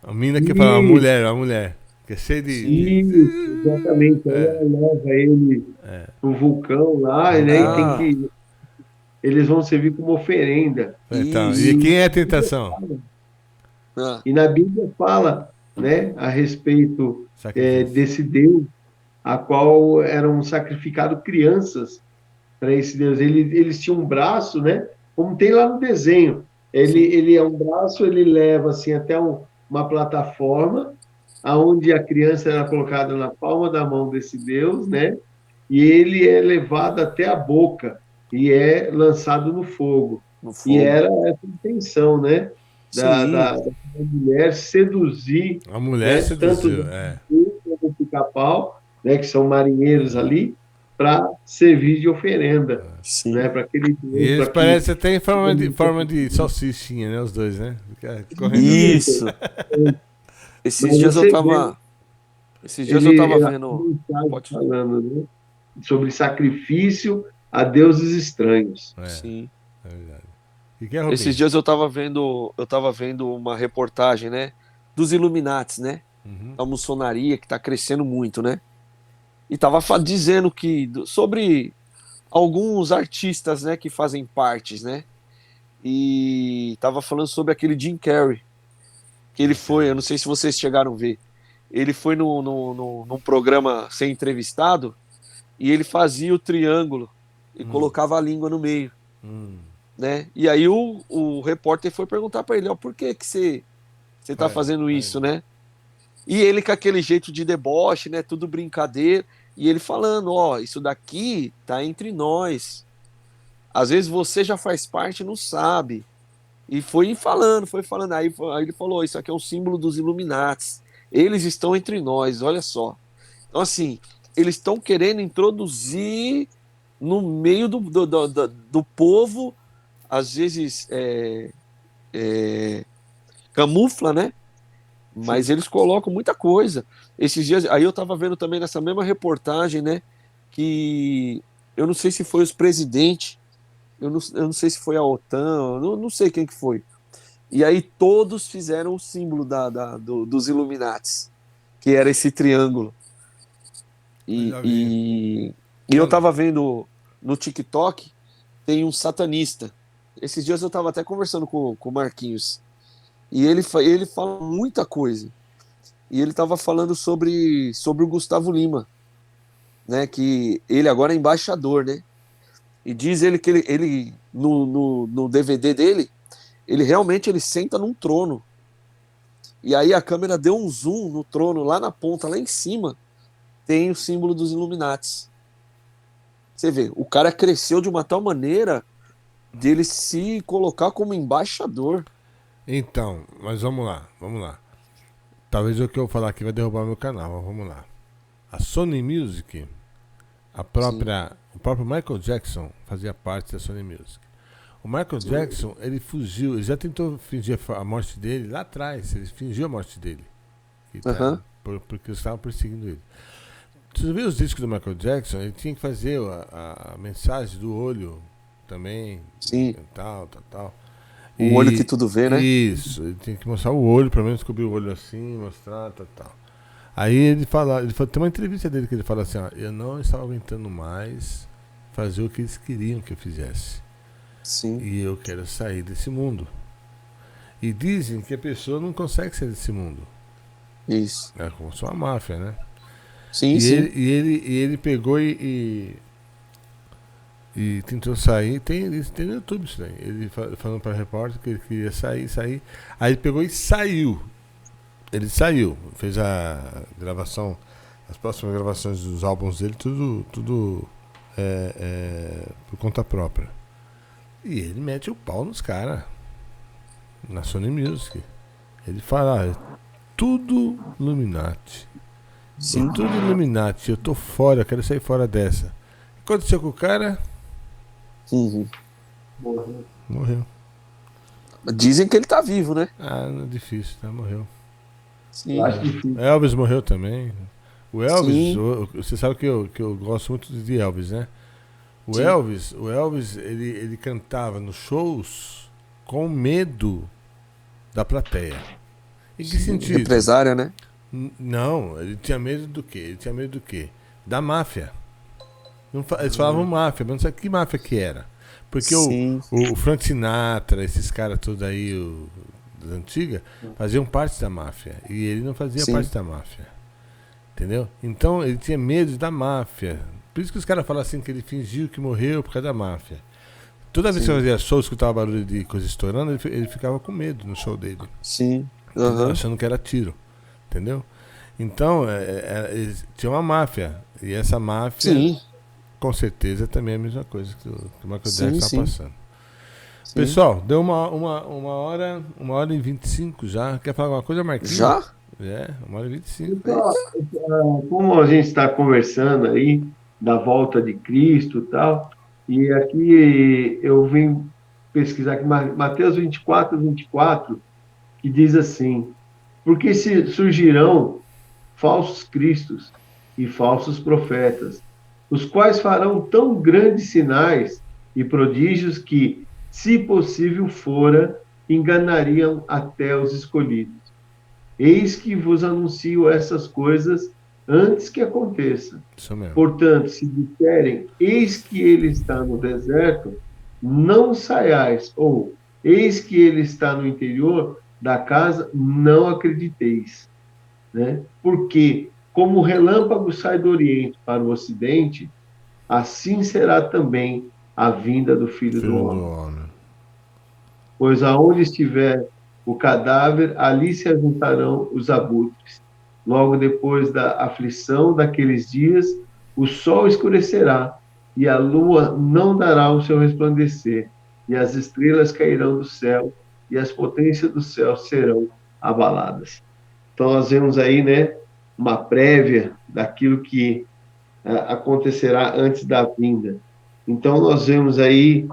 A mina que fala uma mulher. Que é cheia de. Isso, exatamente. Aí ela leva ele pro vulcão lá, né? E tem que. Eles vão servir como oferenda. Então, e quem é a tentação? E na Bíblia fala, né, a respeito desse Deus, a qual eram sacrificados crianças para esse Deus. Eles tinham um braço, né? Como tem lá no desenho. Ele é um braço, ele leva assim até uma plataforma, aonde a criança era colocada na palma da mão desse Deus, né? E ele é levado até a boca e é lançado no fogo. E era essa intenção, né? Da mulher seduzir. A mulher seduziu, tanto o Pica-Pau, né? Que são marinheiros ali, para servir de oferenda. Sim. Né? Para aquele Deus, e eles parecem até em forma de salsichinha, né? Os dois, né? Isso. Esses dias eu tava vendo. Falando, né? Sobre sacrifício a deuses estranhos. Sim. É verdade. Esses dias eu tava vendo uma reportagem, né? Dos Illuminates, né? Da maçonaria que tá crescendo muito, né? E tava dizendo sobre alguns artistas, né? Que fazem partes, né? E tava falando sobre aquele Jim Carrey. Que ele foi, eu não sei se vocês chegaram a ver, ele foi num programa ser entrevistado e ele fazia o triângulo e colocava a língua no meio. né? E aí o repórter foi perguntar para ele, ó, por que que você tá fazendo isso, né? E ele com aquele jeito de deboche, né? Tudo brincadeira. E ele falando, ó, isso daqui tá entre nós. Às vezes você já faz parte e não sabe. E foi falando. Aí ele falou, isso aqui é um símbolo dos Illuminates. Eles estão entre nós, olha só. Então, assim, eles estão querendo introduzir no meio do povo, às vezes camufla, né? Mas eles colocam muita coisa. Esses dias, aí eu estava vendo também nessa mesma reportagem, né? Que eu não sei se foi os presidentes, eu não sei se foi a OTAN, eu não sei quem que foi. E aí todos fizeram o símbolo dos Illuminates, que era esse triângulo. Eu E, já vi. e eu estava vendo no TikTok, tem um satanista. Esses dias eu estava até conversando com o Marquinhos. E ele fala muita coisa. E ele estava falando sobre o Gustavo Lima, né? Que ele agora é embaixador, né? E diz ele que ele no DVD dele, ele realmente ele senta num trono. E aí a câmera deu um zoom no trono, lá na ponta, lá em cima, tem o símbolo dos Illuminates. Você vê, o cara cresceu de uma tal maneira de ele se colocar como embaixador. Então, mas vamos lá, vamos lá. Talvez o que eu falar aqui vai derrubar meu canal, mas vamos lá. A Sony Music, o próprio Michael Jackson fazia parte da Sony Music. O Michael Jackson, ele fugiu, ele já tentou fingir a morte dele lá atrás, ele fingiu a morte dele. Porque eles estavam perseguindo ele. Você viu os discos do Michael Jackson? Ele tinha que fazer a mensagem do olho também. Sim. Tal. O olho que tudo vê, né? Isso, ele tinha que mostrar o olho, pelo menos cobrir o olho assim, mostrar, tal. Aí ele tem uma entrevista dele que ele fala assim, ó, eu não estava aguentando mais fazer o que eles queriam que eu fizesse. Sim. E eu quero sair desse mundo. E dizem que a pessoa não consegue sair desse mundo. Isso. É como só a máfia, né? Sim, E ele pegou e tentou sair. Tem no YouTube isso daí. Ele falando para a repórter que ele queria sair. Aí ele pegou e saiu. Ele saiu, fez a gravação, as próximas gravações dos álbuns dele, tudo por conta própria. E ele mete o pau nos caras, na Sony Music. Ele fala, tudo Illuminati. Sim. Tudo Illuminati, eu tô fora, quero sair fora dessa. O que aconteceu com o cara? Uhum. Morreu. Dizem que ele tá vivo, né? Ah, não é difícil, tá? Morreu. Sim. Eu acho difícil. Elvis morreu também. O Elvis, Sim. você sabe que eu gosto muito de Elvis, né? O Sim. Elvis, ele cantava nos shows com medo da plateia. Em que sentido? Empresária, né? Não, ele tinha medo do quê? Ele tinha medo do quê? Da máfia. Eles falavam máfia, mas não sabe que máfia que era. Porque Sim. o Frank Sinatra, esses caras todos aí, das antigas, faziam parte da máfia. E ele não fazia Sim. parte da máfia. Entendeu? Então ele tinha medo da máfia. Por isso que os caras falam assim que ele fingiu que morreu por causa da máfia. Toda vez que eu fazia show, escutava barulho de coisa estourando, ele ficava com medo no show dele. Sim. Entendeu? Achando que era tiro. Entendeu? Então, tinha uma máfia. E essa máfia, Sim. com certeza, também é a mesma coisa que o Michael Sim, Jackson sim. está passando. Sim. Pessoal, deu uma hora e 25 já. Quer falar alguma coisa, Marquinhos? Já? 1h25. Então, como a gente está conversando aí da volta de Cristo e tal, e aqui eu vim pesquisar aqui Mateus 24, que diz assim, porque surgirão falsos cristos e falsos profetas, os quais farão tão grandes sinais e prodígios que, se possível fora, enganariam até os escolhidos. Eis que vos anuncio essas coisas antes que aconteça. Isso mesmo. Portanto, se disserem, eis que ele está no deserto, não saiais, ou eis que ele está no interior da casa, não acrediteis. Né? Porque, como o relâmpago sai do Oriente para o Ocidente, assim será também a vinda do Filho do Homem. pois aonde estiver o cadáver, ali se ajuntarão os abutres. Logo depois da aflição daqueles dias, o sol escurecerá, e a lua não dará o seu resplandecer, e as estrelas cairão do céu, e as potências do céu serão abaladas. Então, nós vemos aí, né, uma prévia daquilo que acontecerá antes da vinda. Então, nós vemos aí,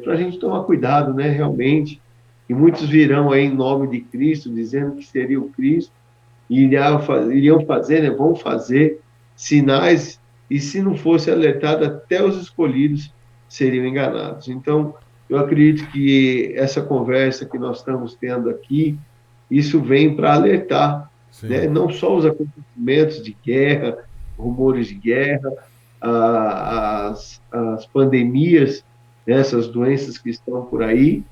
para a gente tomar cuidado, né, realmente, e muitos virão aí em nome de Cristo, dizendo que seria o Cristo, e iriam fazer, né, vão fazer sinais, e se não fosse alertado, até os escolhidos seriam enganados. Então, eu acredito que essa conversa que nós estamos tendo aqui, isso vem para alertar, né, não só os acontecimentos de guerra, rumores de guerra, as pandemias, né, essas doenças que estão por aí,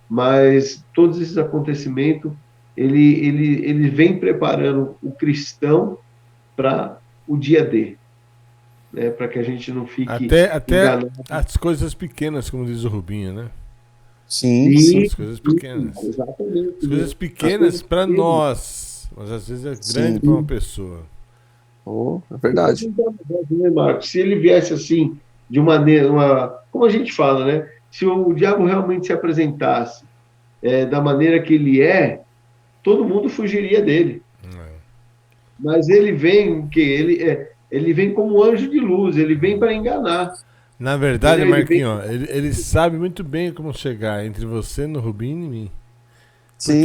mas todos esses acontecimentos, ele vem preparando o cristão para o dia D, né, para que a gente não fique Até enganado. as coisas pequenas, como diz o Rubinho, né? Sim, As coisas pequenas. Exatamente. As coisas pequenas para nós, mas às vezes é grande para uma pessoa. É verdade. Né, Marcos? Se ele viesse assim, de maneira, como a gente fala, né? Se o diabo realmente se apresentasse da maneira que ele é, todo mundo fugiria dele. Mas ele vem, ele vem como anjo de luz, ele vem para enganar. Na verdade, Ele Marquinhos, ele sabe muito bem como chegar entre você, no Rubinho e mim. Sim,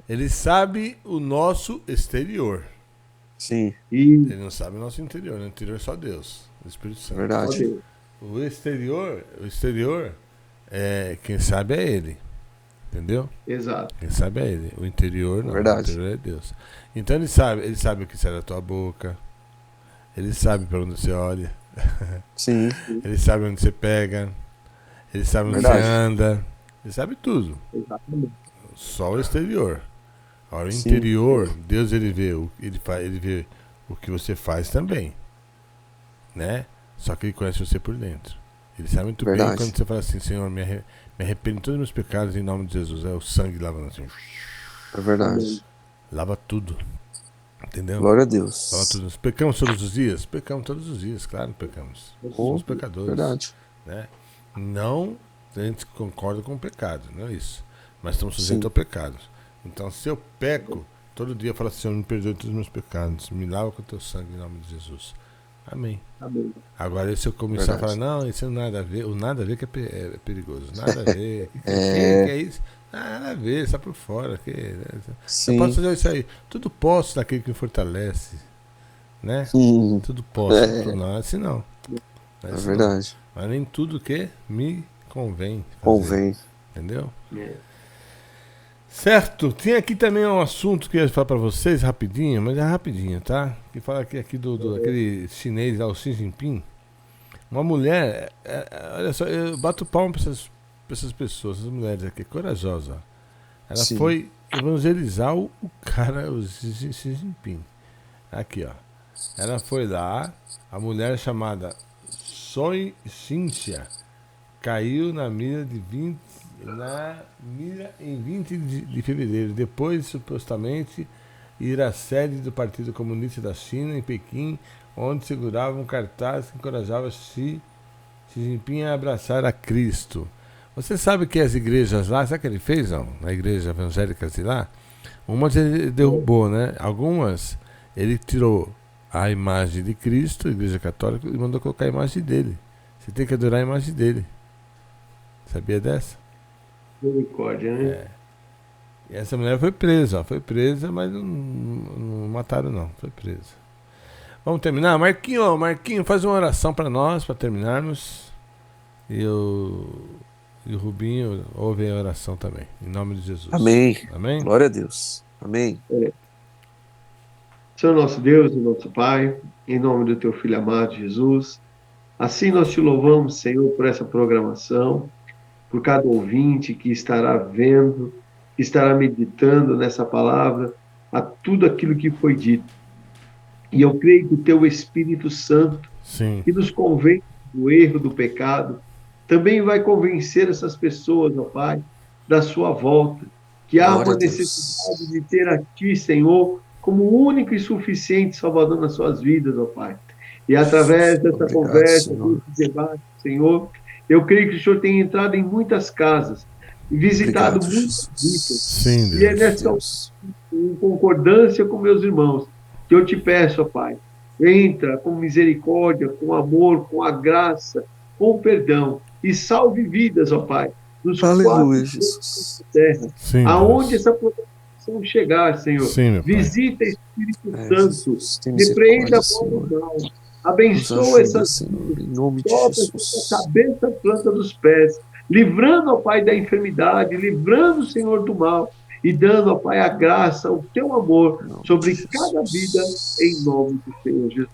Ele sabe o nosso exterior. sim, Ele não sabe o nosso interior. No interior é só Deus, o Espírito Santo. verdade. O exterior, quem sabe é ele. Entendeu? Exato. Quem sabe é ele. O interior não. Verdade. O interior é Deus. Então ele sabe o que sai da tua boca. Ele sabe para onde você olha. Sim, Ele sabe onde você pega. Ele sabe onde Verdade. você anda. Ele sabe tudo. Exatamente. Só o exterior. Agora o Sim. interior, Deus ele vê o que você faz também. Né? Só que ele conhece você por dentro. Ele sabe muito bem Verdade. quando você fala assim, Senhor, me arrependo de todos os meus pecados em nome de Jesus. É o sangue lavando assim. é verdade. Lava tudo. Entendeu? Glória a Deus. Lava tudo. Nós pecamos todos os dias? Pecamos todos os dias, claro que pecamos. Somos pecadores. Verdade. Né? Não, a gente concorda com o pecado, não é isso. Mas estamos sujeitos Sim. ao pecado. Então, se eu peco, todo dia eu falo assim, Senhor, me perdoe todos os meus pecados, me lava com o teu sangue em nome de Jesus. Amém. Amém. Agora, se eu começar Verdade. a falar, não, isso não tem nada a ver, o nada a ver que é perigoso. Nada a ver. Que é isso? Nada a ver, está por fora. Eu Sim. posso fazer isso aí. Tudo posso daquele que me fortalece. Né? Sim, Tudo posso. Não, assim não. é Assim verdade. não. Mas nem tudo que me convém. fazer, Convém. Entendeu? É. Certo. Tem aqui também um assunto que eu ia falar pra vocês rapidinho, mas é rapidinho, tá? Que fala aqui daquele chinês lá, o Xi Jinping. Uma mulher, olha só, eu bato palma pra essas pessoas, essas mulheres aqui, corajosa. Ela Sim. foi evangelizar o cara, o Xi Jinping. Aqui, ó. Ela foi lá, a mulher chamada Soi Cíntia caiu na mira em 20 de fevereiro, depois supostamente ir à sede do Partido Comunista da China, em Pequim, onde segurava um cartaz que encorajava Xi Jinping a abraçar a Cristo. Você sabe que as igrejas lá, sabe o que ele fez, não? Na igreja evangélica de lá? Umas ele derrubou, né? Algumas ele tirou a imagem de Cristo, a igreja católica, e mandou colocar a imagem dele. Você tem que adorar a imagem dele. Sabia dessa? Misericórdia, né? E essa mulher foi presa, ó. Foi presa, mas não mataram não, foi presa. Vamos terminar? Marquinho, faz uma oração para nós, para terminarmos. E o Rubinho ouve a oração também, em nome de Jesus. Amém. Amém? Glória a Deus. Amém. Senhor nosso Deus e nosso Pai, em nome do teu Filho amado Jesus, assim nós te louvamos, Senhor, por essa programação, por cada ouvinte que estará vendo, que estará meditando nessa palavra, a tudo aquilo que foi dito. E eu creio que o teu Espírito Santo, Sim. que nos convence do erro, do pecado, também vai convencer essas pessoas, ó Pai, da sua volta, que há Glória uma a Deus. necessidade de ter a Ti, Senhor, como o único e suficiente Salvador nas suas vidas, ó Pai. E através dessa Obrigado, conversa, Senhor. desse debate, Senhor, eu creio que o Senhor tem entrado em muitas casas e visitado Obrigado, muitas vidas. Sim, E é Deus. nessa Deus. em concordância com meus irmãos, que eu te peço, ó Pai, entra com misericórdia, com amor, com a graça, com o perdão, e salve vidas, ó Pai, nos Aleluia, quatro Jesus. cantos da terra, Sim, aonde Deus. essa proteção chegar, Senhor. Sim, meu Pai. Visita Espírito É, Santo, Jesus, tem repreenda misericórdia, a bola do Senhor. mal, Nos abençoa ajuda, essas Senhor, em nome de toca Jesus. a cabeça, a planta dos pés, livrando, ó Pai, da enfermidade, livrando, Senhor, do mal, e dando, ó Pai, a graça, o teu amor Em nome sobre de cada vida, Jesus. em nome do Senhor Jesus.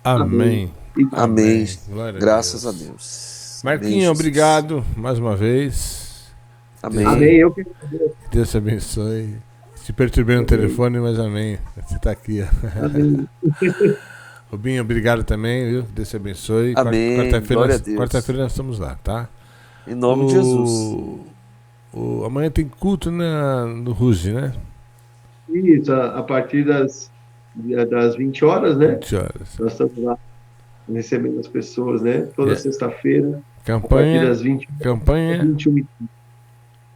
Amém. E Amém. Glória Graças a Deus. Deus. Marquinhos, Amém, Jesus. obrigado mais uma vez. Amém. amém. Eu que agradeço. Deus te abençoe. Te perturbei no telefone, mas amém. Você está aqui. Ó. Amém. Rubinho, obrigado também, viu? Deus te abençoe. Amém. Quarta-feira Glória a nós, Deus. quarta-feira nós estamos lá, tá? Em nome de Jesus. Amanhã tem culto no Ruge, né? Isso, a partir das 20 horas, né? 20 horas. Nós estamos lá recebendo as pessoas, né? Toda sexta-feira, a partir Campanha, das 20 campanha, 21.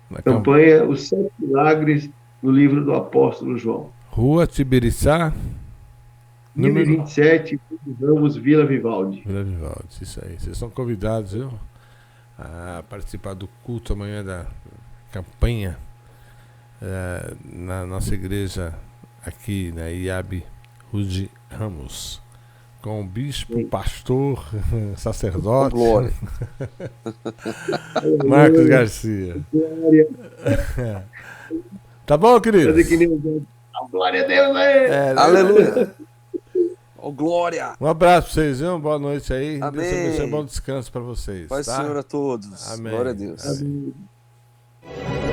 na Campanha Os 7 Milagres no livro do apóstolo João. Rua Tibiriçá, número 1027, Ramos, Vila Vivaldi. Vila Vivaldi, isso aí. Vocês são convidados, viu? A participar do culto amanhã da campanha na nossa igreja aqui na IAB Rude Ramos, com o bispo, Sim. pastor, Oh, sacerdote glória. Marcos Garcia. Glória. Tá bom, querido? Fazer que nem o Zé. Glória a Deus aí. Aleluia. Oh, glória. Um abraço pra vocês, viu? Boa noite aí. Amém. Deus abençoe, bom descanso pra vocês. Paz, tá? Senhor, a todos. Amém. Glória a Deus. Amém. Amém.